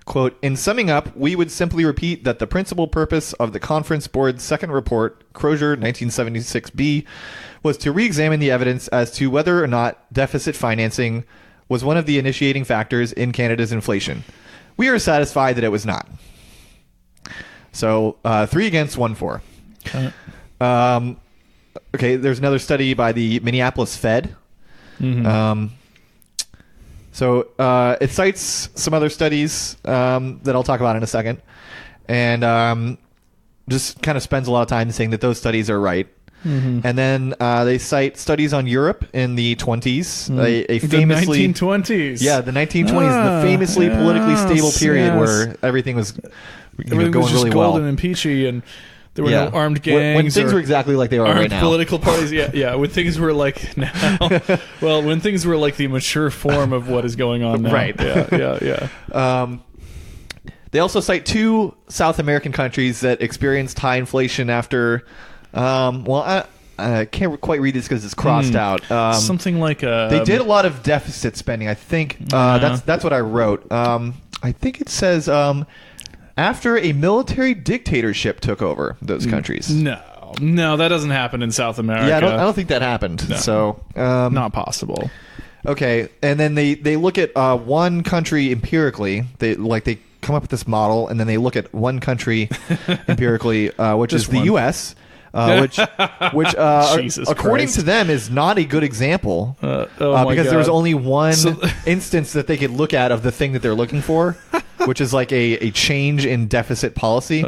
Quote, in summing up, we would simply repeat that the principal purpose of the Conference Board's second report, Crozier 1976b, was to re-examine the evidence as to whether or not deficit financing was one of the initiating factors in Canada's inflation. We are satisfied that it was not. So 3 against, 1 for. Okay, there's another study by the Minneapolis Fed. So it cites some other studies that I'll talk about in a second, and just kind of spends a lot of time saying that those studies are right. And then they cite studies on Europe in the 20s, a famously the 1920s. Yeah, the 1920s, the famously politically stable period where everything was going was just really golden well and peachy, and there were no armed gangs. When things were exactly like they are right now. Political parties, yeah. When things were like now. Well, when things were like the mature form of what is going on now. Right. Yeah. They also cite 2 South American countries that experienced high inflation after... I can't quite read this because it's crossed out. Something like they did a lot of deficit spending. I think that's what I wrote. I think it says after a military dictatorship took over those countries. No, that doesn't happen in South America. Yeah, I don't think that happened. No. So not possible. Okay, and then they look at one country empirically. They come up with this model, and then they look at one country empirically, which is the U.S., which according to them is not a good example because there's only one instance that they could look at of the thing that they're looking for, which is like a change in deficit policy.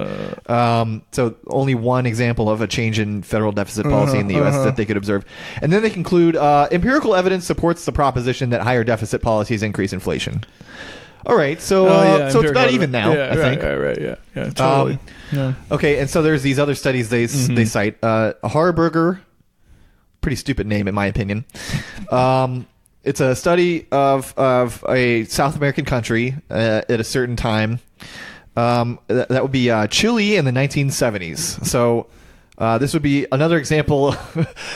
So only one example of a change in federal deficit policy in the U.S. that they could observe. And then they conclude empirical evidence supports the proposition that higher deficit policies increase inflation. All right, so it's about even now, I think. Right, yeah, totally. Okay, and so there's these other studies they cite. Harburger, pretty stupid name in my opinion. It's a study of a South American country at a certain time. That would be Chile in the 1970s. So this would be another example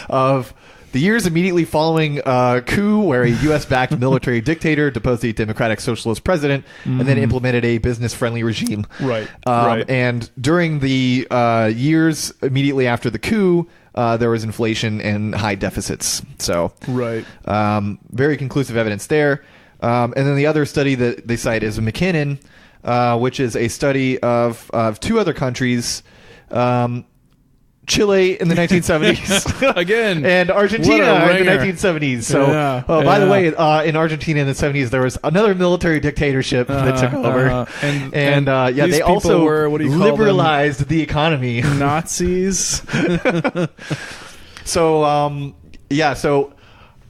of the years immediately following a coup where a U.S.-backed military dictator deposed the democratic socialist president and then implemented a business-friendly regime. Right. And during the years immediately after the coup, there was inflation and high deficits. So, very conclusive evidence there. And then the other study that they cite is McKinnon, which is a study of 2 other countries. Chile in the 1970s again, and Argentina in the 1970s. So, by the way, in Argentina in the 70s, there was another military dictatorship that took over, and they also liberalized the economy. Nazis. So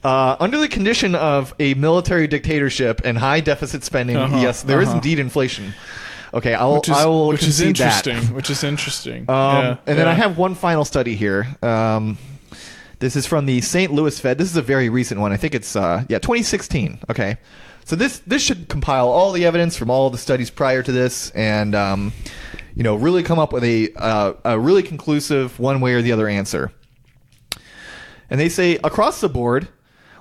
Under the condition of a military dictatorship and high deficit spending, yes, there is indeed inflation. Okay, I will concede that. Which is interesting. And then I have one final study here. This is from the St. Louis Fed. This is a very recent one. I think it's 2016. Okay, so this should compile all the evidence from all the studies prior to this, and really come up with a really conclusive one way or the other answer. And they say across the board,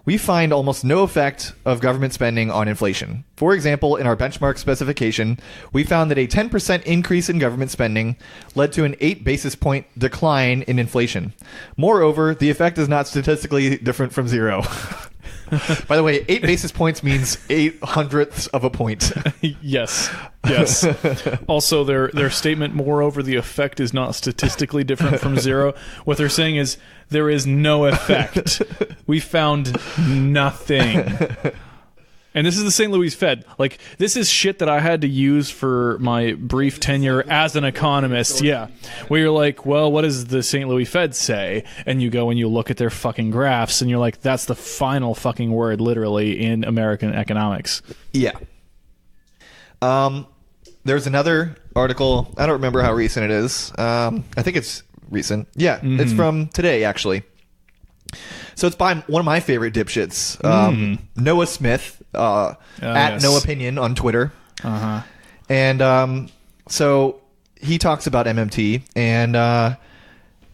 we find almost no effect of government spending on inflation. For example, in our benchmark specification, we found that a 10% increase in government spending led to an 8 basis point decline in inflation. Moreover, the effect is not statistically different from zero. By the way, 8 basis points means 8/100ths of a point. Yes. Also, their statement, moreover, the effect is not statistically different from zero. What they're saying is there is no effect. We found nothing. And this is the St. Louis Fed. Like, this is shit that I had to use for my brief tenure as an economist. Yeah. Where you're like, well, what does the St. Louis Fed say? And you go and you look at their fucking graphs, and you're like, that's the final fucking word, literally, in American economics. Yeah. There's another article. I don't remember how recent it is. I think it's recent. Yeah, It's from today, actually. So it's by one of my favorite dipshits, Noah Smith, at No Opinion on Twitter. And so he talks about MMT, and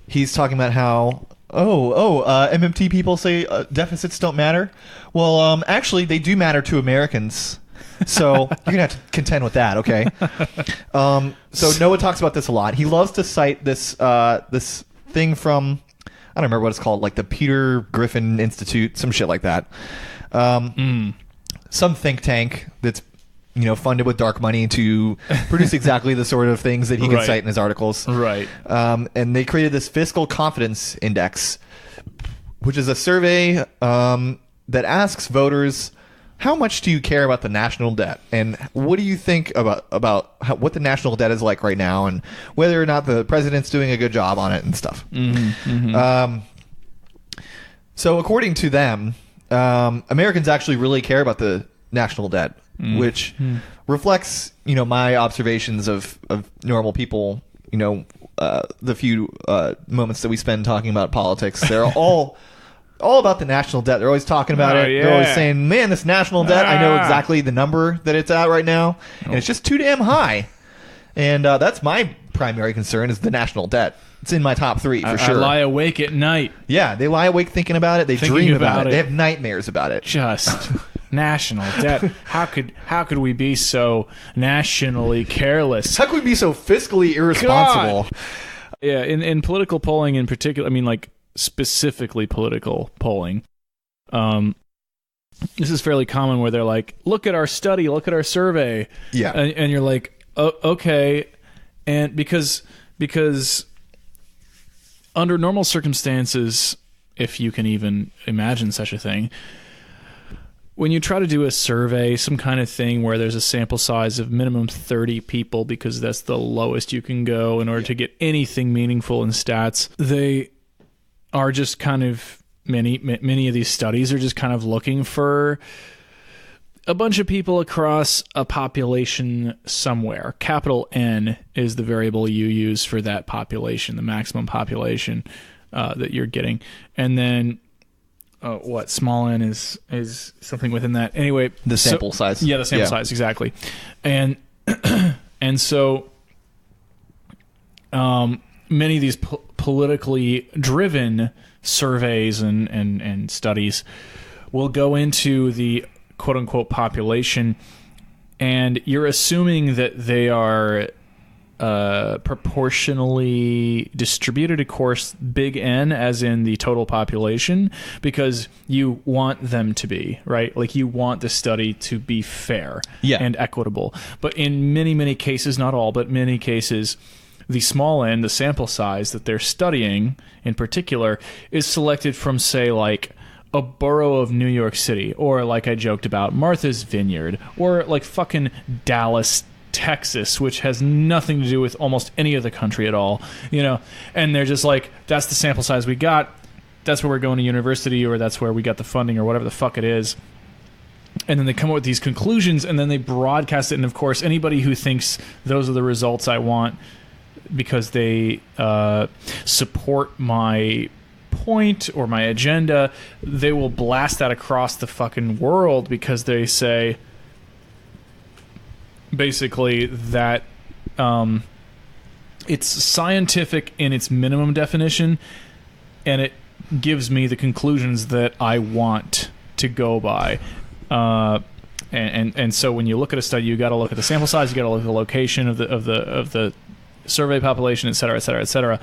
he's talking about how, MMT people say deficits don't matter. Well, actually, they do matter to Americans. So you're going to have to contend with that, okay? So Noah talks about this a lot. He loves to cite this this thing from... I don't remember what it's called, like the Peter Griffin Institute, some shit like that. Some think tank that's, funded with dark money to produce exactly the sort of things that he can cite in his articles. Right. And they created this fiscal confidence index, which is a survey that asks voters, how much do you care about the national debt? And what do you think about what the national debt is like right now, and whether or not the president's doing a good job on it and stuff? So according to them, Americans actually really care about the national debt, which reflects, my observations of normal people, the few moments that we spend talking about politics. They're all about the national debt. They're always talking about it. Yeah. They're always saying, man, this national debt, I know exactly the number that it's at right now, and it's just too damn high. And that's my primary concern, is the national debt. It's in my top 3 for sure. I lie awake at night. Yeah, they lie awake thinking about it. They dream about it. They have nightmares about it. Just national debt. How could we be so nationally careless? How could we be so fiscally irresponsible? God. Yeah, in political polling in particular, I mean, like, specifically political polling, this is fairly common, where they're like, look at our study, look at our survey, and you're like, oh, okay. And because under normal circumstances, if you can even imagine such a thing, when you try to do a survey, some kind of thing where there's a sample size of minimum 30 people, because that's the lowest you can go in order to get anything meaningful in stats, they are just kind of, many of these studies are just kind of looking for a bunch of people across a population somewhere. Capital N is the variable you use for that population, the maximum population that you're getting. And then small n is something within that. Anyway, the sample size. Yeah, the sample size, exactly. And so many of these politically driven surveys and studies will go into the quote-unquote population, and you're assuming that they are proportionally distributed, of course, big N as in the total population, because you want them to be, right? Like, you want the study to be fair and equitable. But in many, many cases, not all, but many cases, the small n, the sample size that they're studying in particular, is selected from, say, like a borough of New York City, or like I joked about, Martha's Vineyard, or like fucking Dallas, Texas, which has nothing to do with almost any of the country at all, and they're just like, that's the sample size we got. that's where we're going to university, or that's where we got the funding, or whatever the fuck it is. And then they come up with these conclusions, and then they broadcast it. And of course, anybody who thinks those are the results I want because they support my point or my agenda, they will blast that across the fucking world because they say basically that it's scientific in its minimum definition, and it gives me the conclusions that I want to go by. And so when you look at a study, you got to look at the sample size, you got to look at the location of the survey population, et cetera, et cetera, et cetera.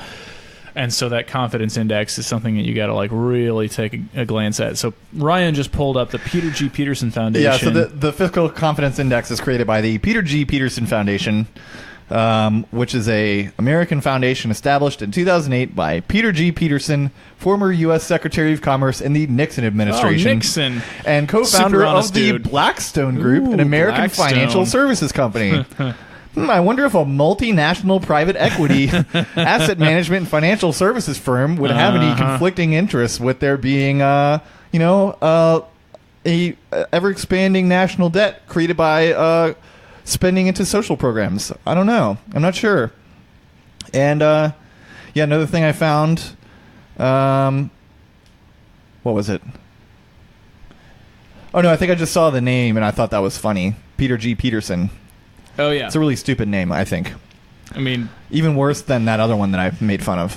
And so that confidence index is something that you got to like really take a glance at. So Ryan just pulled up the Peter G. Peterson Foundation. Yeah, so the fiscal confidence index is created by the Peter G. Peterson Foundation, which is a American foundation established in 2008 by Peter G. Peterson, former U.S. Secretary of Commerce in the Nixon administration. Oh, Nixon. And co-founder of the Blackstone Group, an American financial services company. I wonder if a multinational private equity asset management and financial services firm would have any conflicting interests with there being, a ever-expanding national debt created by spending into social programs. I don't know. I'm not sure. And, another thing I found, what was it? Oh, no, I think I just saw the name and I thought that was funny. Peter G. Peterson. Oh, yeah. It's a really stupid name, I think. I mean... even worse than that other one that I made fun of.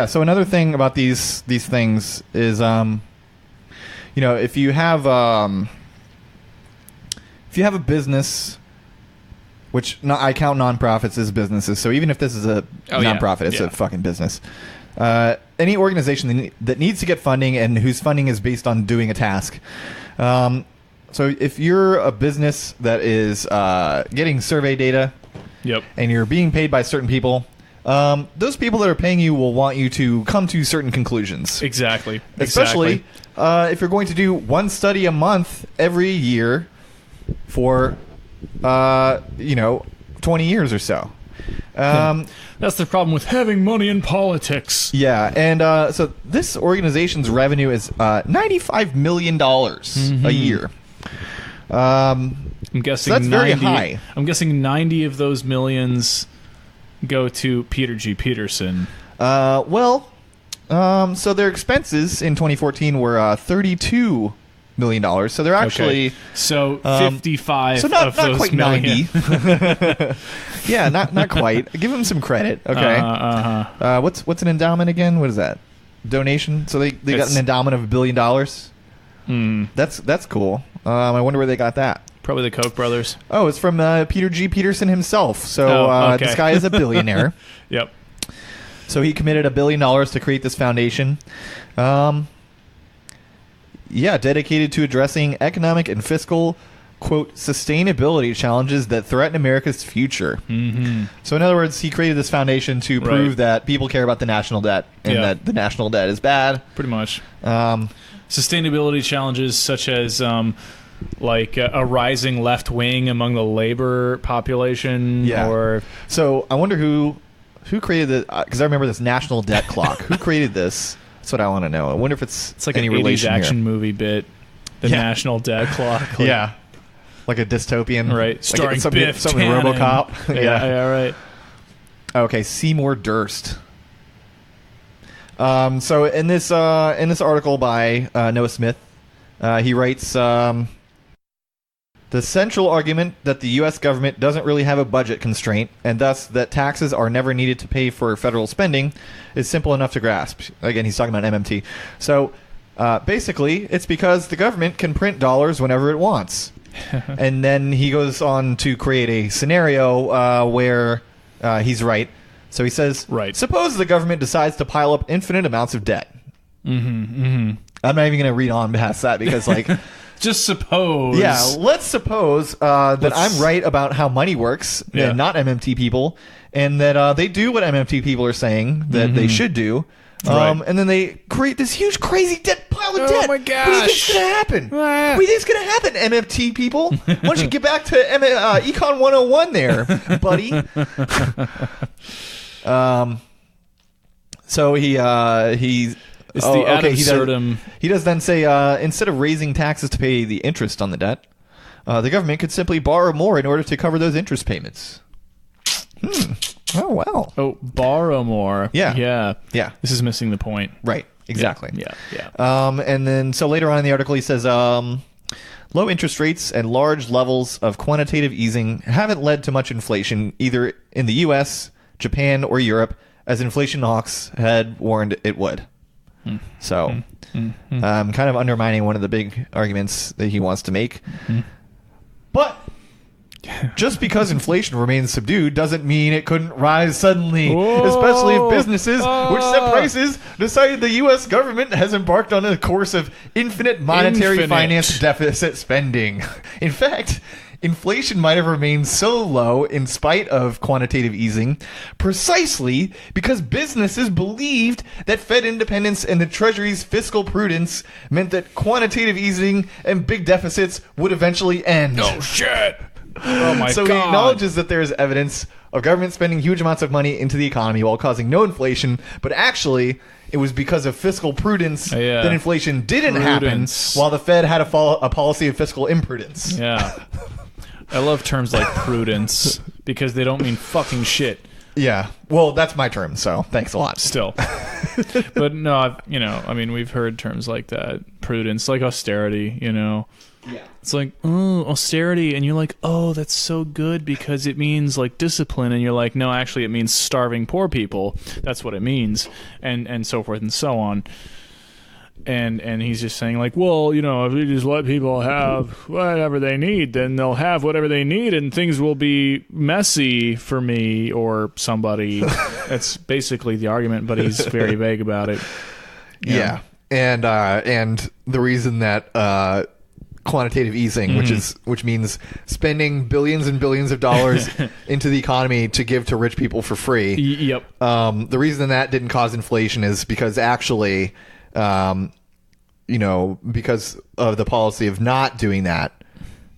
So another thing about these things is, if you have a business, which I count nonprofits as businesses, so even if this is a nonprofit, it's a fucking business. Any organization that needs to get funding and whose funding is based on doing a task. So if you're a business that is getting survey data, and you're being paid by certain people, those people that are paying you will want you to come to certain conclusions. Exactly. Especially if you're going to do one study a month every year for 20 years or so. That's the problem with having money in politics. Yeah, and so this organization's revenue is $95 million a year. I'm guessing so that's 90, very high. I'm guessing 90 of those millions go to Peter G. Peterson. So their expenses in 2014 were $32 million. So they're actually 55. So not of those quite million. 90. Yeah, not quite. Give them some credit. Okay. What's an endowment again? What is that? Donation. So they got an endowment of $1 billion. That's cool. I wonder where they got that. Probably the Koch brothers. Oh, it's from Peter G. Peterson himself. So this guy is a billionaire. Yep. So he committed $1 billion to create this foundation. Dedicated to addressing economic and fiscal, quote, sustainability challenges that threaten America's future. Mm-hmm. So in other words, he created this foundation to prove that people care about the national debt and that the national debt is bad. Pretty much. Sustainability challenges such as a rising left wing among the labor population. Yeah. Or so I wonder who created the, because I remember this national debt clock. Who created this? That's what I want to know. I wonder if it's like any an 80s relation action here. movie bit. The national debt clock. Yeah. Like a dystopian. Right. Starring Biff something Tannen. RoboCop. Yeah, right. Okay, Seymour Durst. So in this article by Noah Smith, he writes, the central argument that the U.S. government doesn't really have a budget constraint, and thus that taxes are never needed to pay for federal spending, is simple enough to grasp. Again, he's talking about MMT. So basically, it's because the government can print dollars whenever it wants. And then he goes on to create a scenario where he's right. So he says, suppose the government decides to pile up infinite amounts of debt. Mm-hmm, mm-hmm. I'm not even going to read on past that because, like... Just suppose. Yeah, let's suppose that I'm right about how money works, and not MMT people, and that they do what MMT people are saying that they should do, And then they create this huge, crazy pile of debt. Oh my gosh! What do you think's gonna happen? What do you think's gonna happen, MFT people? Why don't you get back to Econ 101 there, buddy? So he. It's the ad absurdum. He does then say, instead of raising taxes to pay the interest on the debt, the government could simply borrow more in order to cover those interest payments. Oh, well. Oh, borrow more. Yeah. This is missing the point. Right. Exactly. Yeah. And then, so later on in the article, he says, low interest rates and large levels of quantitative easing haven't led to much inflation, either in the U.S., Japan, or Europe, as inflation hawks had warned it would. So, kind of undermining one of the big arguments that he wants to make. But just because inflation remains subdued doesn't mean it couldn't rise suddenly, especially if businesses, which set prices, decided the U.S. government has embarked on a course of infinite monetary finance deficit spending. In fact, inflation might have remained so low in spite of quantitative easing precisely because businesses believed that Fed independence and the Treasury's fiscal prudence meant that quantitative easing and big deficits would eventually end. Oh, shit. Oh, my God. So he acknowledges that there is evidence of government spending huge amounts of money into the economy while causing no inflation, but actually it was because of fiscal prudence that inflation didn't happen while the Fed had a policy of fiscal imprudence. Yeah. I love terms like prudence because they don't mean fucking shit. Yeah. Well, that's my term, so thanks a lot. Still. But no, we've heard terms like that. Prudence, like austerity, Yeah. It's like, oh, austerity, and you're like, oh, that's so good because it means like discipline, and you're like, no, actually it means starving poor people. That's what it means, and so forth and so on. And he's just saying like, well, if we just let people have whatever they need, then they'll have whatever they need, and things will be messy for me or somebody. That's basically the argument, but he's very vague about it. Yeah. And the reason that quantitative easing, which means spending billions and billions of dollars into the economy to give to rich people for free. Yep. The reason that didn't cause inflation is because actually, because of the policy of not doing that,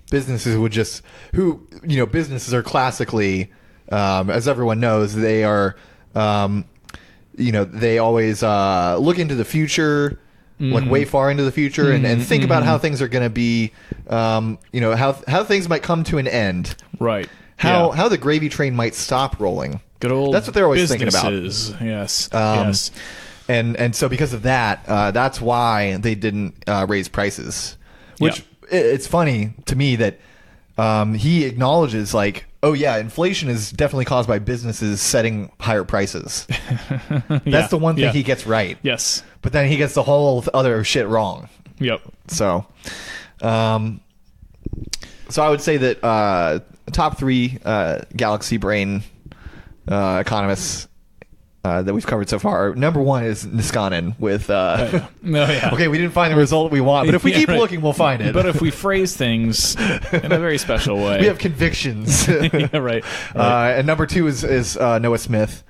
businesses would just businesses are classically, as everyone knows, they are, they always look into the future. Like way far into the future and think about how things are going to be, how things might come to an end. Right. How the gravy train might stop rolling. Good old That's what they're always thinking about. Yes. Yes. And so because of that, that's why they didn't raise prices. Which it's funny to me that he acknowledges like, oh yeah, inflation is definitely caused by businesses setting higher prices. That's the one thing he gets right. Yes. But then he gets the whole other shit wrong. Yep. So, so I would say that top three galaxy brain economists that we've covered so far. Number one is Niskanen with. Okay, we didn't find the result we want, but if we keep looking, we'll find it. But if we phrase things in a very special way, we have convictions. Right. And number two is Noah Smith.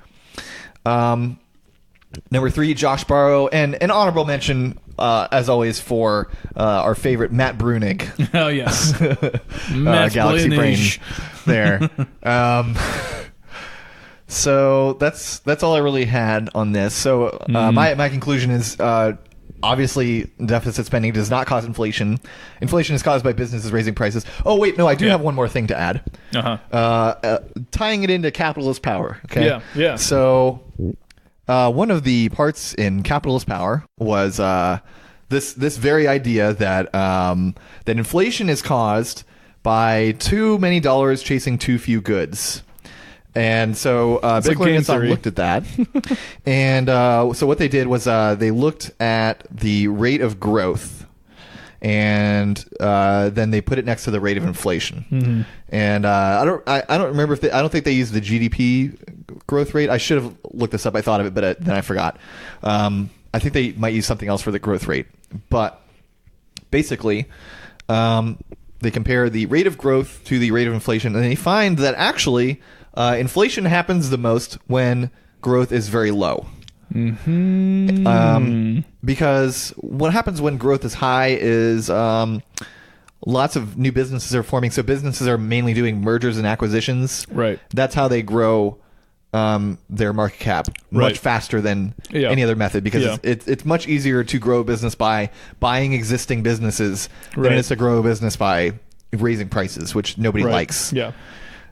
Number three, Josh Sbarro, and an honorable mention, as always, for our favorite Matt Brunig. Oh yes, Matt Galaxy Brain. There. So that's all I really had on this. So my conclusion is obviously deficit spending does not cause inflation. Inflation is caused by businesses raising prices. Oh wait, no, I do have one more thing to add. Tying it into capitalist power. Okay. Yeah. So. One of the parts in capitalist power was this very idea that that inflation is caused by too many dollars chasing too few goods. And so Bickler and Son looked at that. And so what they did was they looked at the rate of growth. And then they put it next to the rate of inflation. And I don't remember if I don't think they used the GDP growth rate. I should have looked this up. I thought of it, but then I forgot. I think they might use something else for the growth rate. But basically, they compare the rate of growth to the rate of inflation, and they find that actually inflation happens the most when growth is very low. Because what happens when growth is high is lots of new businesses are forming. So businesses are mainly doing mergers and acquisitions. Right. That's how they grow their market cap much faster than any other method, because it's much easier to grow a business by buying existing businesses than it is to grow a business by raising prices, which nobody likes. Yeah.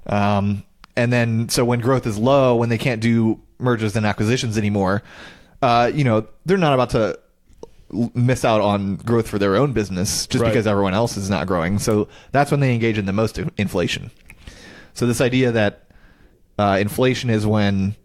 And then, so when growth is low, when they can't do mergers and acquisitions anymore, they're not about to miss out on growth for their own business just because everyone else is not growing. So that's when they engage in the most inflation. So this idea that inflation is when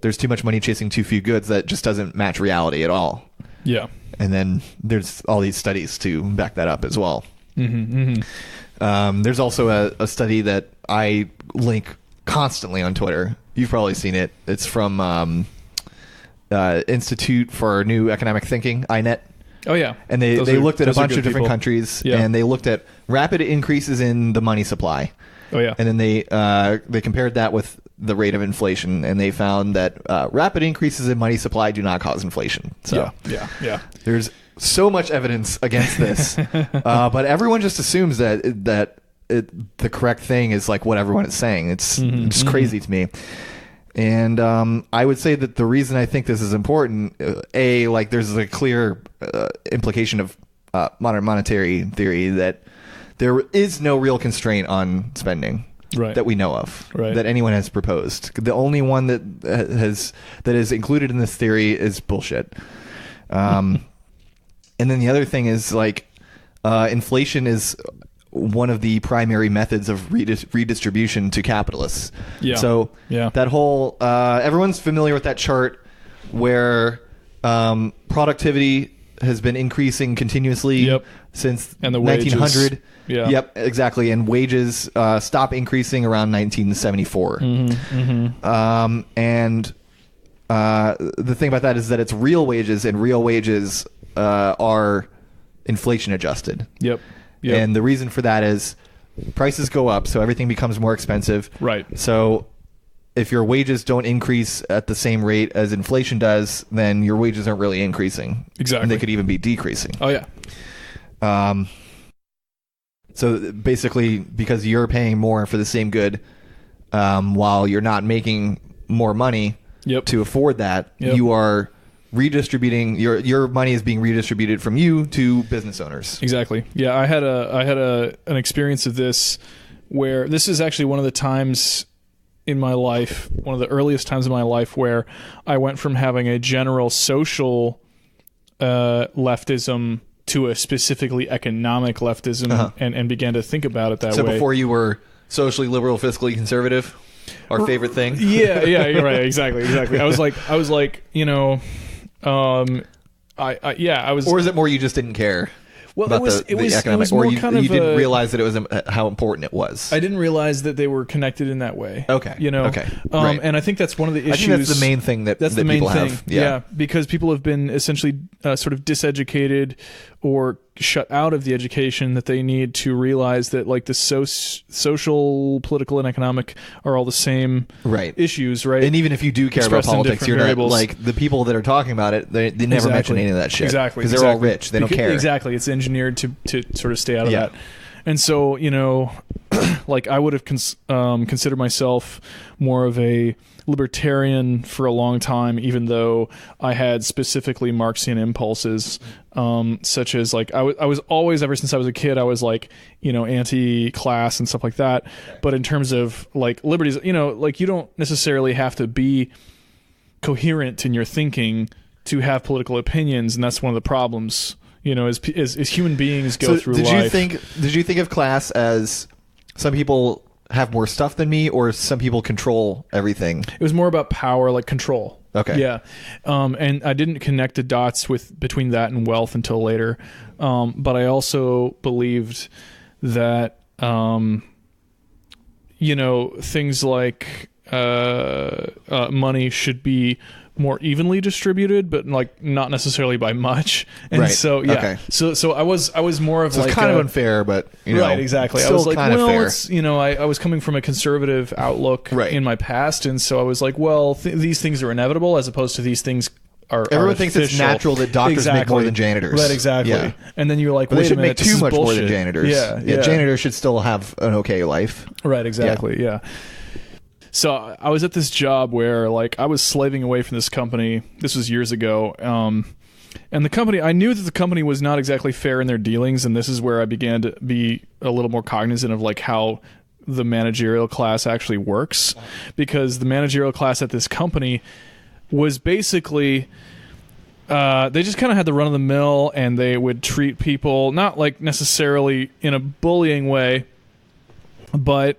there's too much money chasing too few goods, that just doesn't match reality at all. Yeah. And then there's all these studies to back that up as well. There's also a study that I link constantly on Twitter. You've probably seen it. It's from Institute for New Economic Thinking, INET. Oh, yeah. And they looked at a bunch of different countries, and they looked at rapid increases in the money supply. Oh, yeah. And then they compared that with the rate of inflation, and they found that rapid increases in money supply do not cause inflation. So yeah. There's so much evidence against this, but everyone just assumes that the correct thing is like what everyone is saying. It's just crazy to me. And I would say that the reason I think this is important, there's a clear implication of modern monetary theory that there is no real constraint on spending that we know of, that anyone has proposed. The only one that is included in this theory is bullshit. And then the other thing is inflation is one of the primary methods of redistribution to capitalists. Yeah. So that whole everyone's familiar with that chart where productivity has been increasing continuously since and the 1900. Wages. Yeah. Yep, exactly. And wages stop increasing around 1974. And the thing about that is that it's real wages, and real wages are inflation adjusted. Yep. And the reason for that is prices go up, so everything becomes more expensive. Right. So if your wages don't increase at the same rate as inflation does, then your wages aren't really increasing. Exactly. And they could even be decreasing. Oh, yeah. So basically, because you're paying more for the same good while you're not making more money to afford that, you are redistributing your money is being redistributed from you to business owners. Exactly. Yeah, I had an experience of this where this is actually one of the times in my life, one of the earliest times in my life where I went from having a general social leftism to a specifically economic leftism and began to think about it that way. So before you were socially liberal, fiscally conservative, our favorite thing. Yeah, you're right. Exactly. I was like, I was, or is it more you just didn't care? Well, it was economic, more or you, kind of you didn't realize that it was how important it was. I didn't realize that they were connected in that way. Okay. Right. And I think that's one of the issues. I think that's the main thing that the main people thing. have. Yeah, because people have been essentially sort of diseducated or shut out of the education that they need to realize that the social, political, and economic are all the same issues, right? And even if you do care about politics, you're variables. Not the people that are talking about it. They never mention any of that shit. Exactly, because they're all rich. They don't care. Exactly, it's engineered to sort of stay out of that. And so I would have considered myself more of a libertarian for a long time, even though I had specifically Marxian impulses, such as I was always, ever since I was a kid, I was anti-class and stuff like that. But in terms of liberties, you don't necessarily have to be coherent in your thinking to have political opinions, and that's one of the problems. As human beings go through life. Did you think of class as some people have more stuff than me, or some people control everything? It was more about power, control. Okay. Yeah. And I didn't connect the dots between that and wealth until later. But I also believed that, things like money should be more evenly distributed, but not necessarily by much. And so so I was more of it's kind of unfair, but right, exactly. I was fair. It's I was coming from a conservative outlook in my past, and so I was these things are inevitable, as opposed to these things everyone thinks it's natural that doctors make more than janitors. Right, exactly. Yeah. And then you're like, but wait they should a minute, make too much bullshit. more than janitors. Yeah, janitors should still have an okay life. Right, exactly. Yeah. So I was at this job where like I was slaving away from this company. This was years ago. And the company, I knew that the company was not exactly fair in their dealings, and this is where I began to be a little more cognizant of like how the managerial class actually works, because the managerial class at this company was basically they just kind of had the run of the mill, and they would treat people not like necessarily in a bullying way, but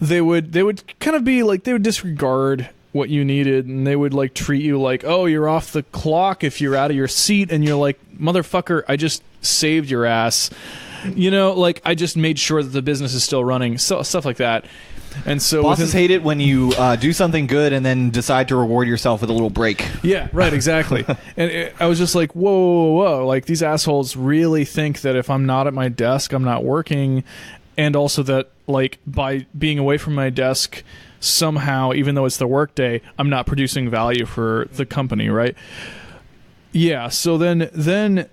they would kind of be like, they would disregard what you needed, and they would like treat you like, oh, you're off the clock if you're out of your seat, and you're like, motherfucker, I just saved your ass, like I just made sure that the business is still running, so stuff like that. And so bosses hate it when you do something good and then decide to reward yourself with a little break. Yeah, right, exactly. And I was just like, whoa, like these assholes really think that if I'm not at my desk, I'm not working, and also that like by being away from my desk somehow, even though it's the work day, I'm not producing value for the company, right? Yeah, so then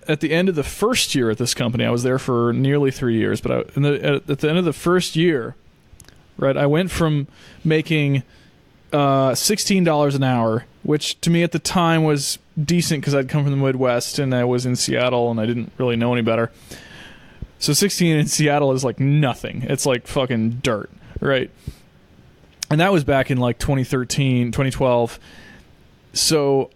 at the end of the first year at this company, I was there for nearly 3 years, but at the end of the first year, right, I went from making $16 an hour, which to me at the time was decent because I'd come from the Midwest and I was in Seattle and I didn't really know any better. So 16 in Seattle is like nothing. It's like fucking dirt, right? And that was back in like 2013, 2012. So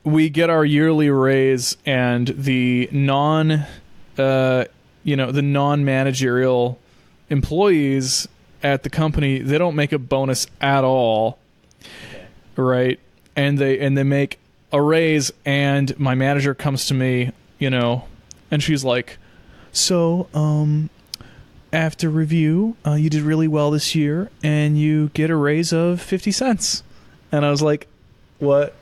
we get our yearly raise, and the non-managerial employees at the company, they don't make a bonus at all, right? And they make a raise, and my manager comes to me, and she's like, so, after review, you did really well this year, and you get a raise of 50 cents. And I was like, what?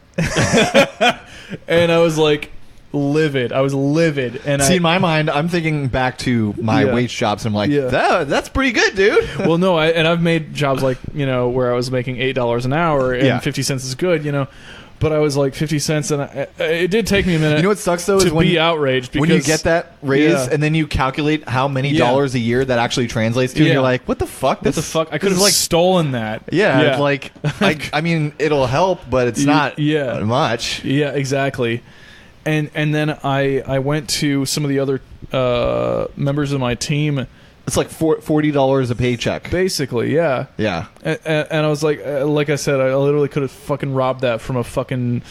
And I was like, livid. I was livid. And in my mind, I'm thinking back to my wage jobs, and I'm like, that's pretty good, dude. Well, no, I've made jobs like, where I was making $8 an hour, and 50 cents is good, But I was like 50 cents, and it did take me a minute. You know what sucks though is when be outraged because when you get that raise and then you calculate how many dollars a year that actually translates to, and you're like, "What the fuck? What the fuck? I could have like stolen that." Yeah. Like I mean, it'll help, but it's not much. Yeah, exactly. And then I went to some of the other members of my team. It's like $40 a paycheck. Basically, yeah. Yeah. And I was like I said, I literally could have fucking robbed that from a fucking,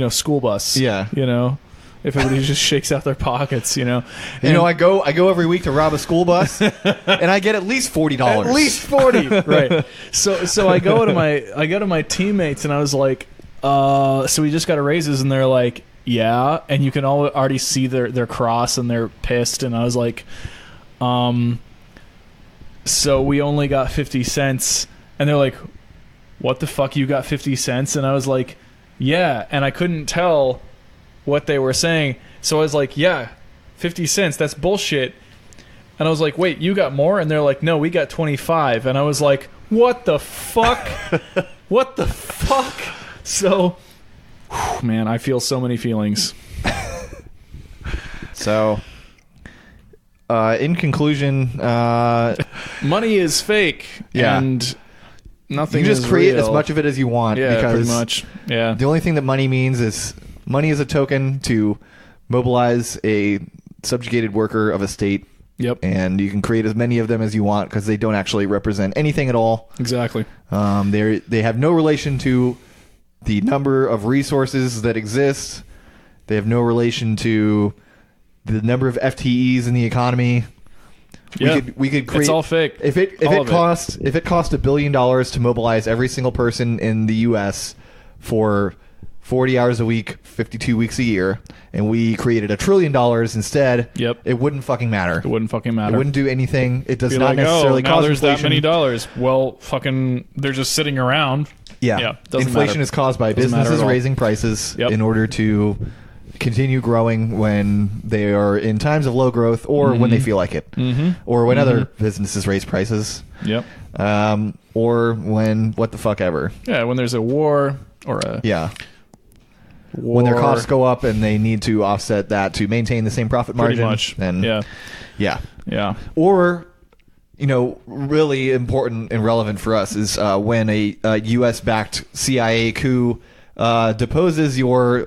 school bus. Yeah. If everybody just shakes out their pockets, And, I go every week to rob a school bus, and I get at least $40. At least 40. Right. So I go to my teammates, and I was like, so we just got a raises, and they're like, yeah, and you can already see their cross, and they're pissed, and I was like, so we only got 50 cents. And they're like, what the fuck, you got 50 cents? And I was like, yeah. And I couldn't tell what they were saying. So I was like, yeah, 50 cents, that's bullshit. And I was like, wait, you got more? And they're like, no, we got 25. And I was like, what the fuck? What the fuck? So, man, I feel so many feelings. So... in conclusion, money is fake, and nothing. You just is create real. As much of it as you want. Yeah, because pretty much. Yeah. The only thing that money means is money is a token to mobilize a subjugated worker of a state. Yep. And you can create as many of them as you want because they don't actually represent anything at all. Exactly. They have no relation to the number of resources that exist. They have no relation to the number of FTEs in the economy. Yeah. We could create. It's all fake. If it cost $1 billion to mobilize every single person in the U.S. for 40 hours a week, 52 weeks a year, and we created $1 trillion instead, it wouldn't fucking matter. It wouldn't fucking matter. It wouldn't do anything. It does Be not like, necessarily now cause there's inflation. that many dollars. Well, fucking, they're just sitting around. Yeah. Inflation matter. is caused by businesses raising prices in order to continue growing when they are in times of low growth, or when they feel like it, or when other businesses raise prices, or when what the fuck ever. Yeah, when there's a war or a when their costs go up and they need to offset that to maintain the same profit margin. Pretty much. Then Yeah. Or, really important and relevant for us is when a U.S.-backed CIA coup deposes your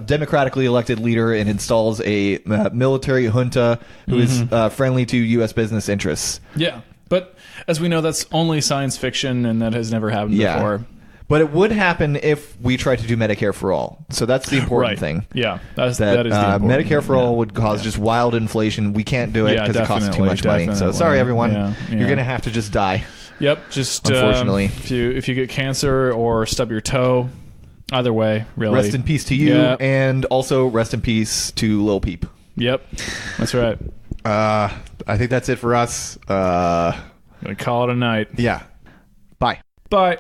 democratically elected leader and installs a military junta who is friendly to U.S. business interests. Yeah, but as we know, that's only science fiction, and that has never happened before. But it would happen if we tried to do Medicare for all. So that's the important thing. Yeah, that is the important Medicare thing. for all would cause just wild inflation. We can't do it because it costs too much money. So sorry, everyone. You're going to have to just die. Yep. Just unfortunately, if you get cancer or stub your toe, either way, really. Rest in peace to you, and also rest in peace to Lil Peep. Yep, that's right. I think that's it for us. Gonna call it a night. Yeah. Bye. Bye.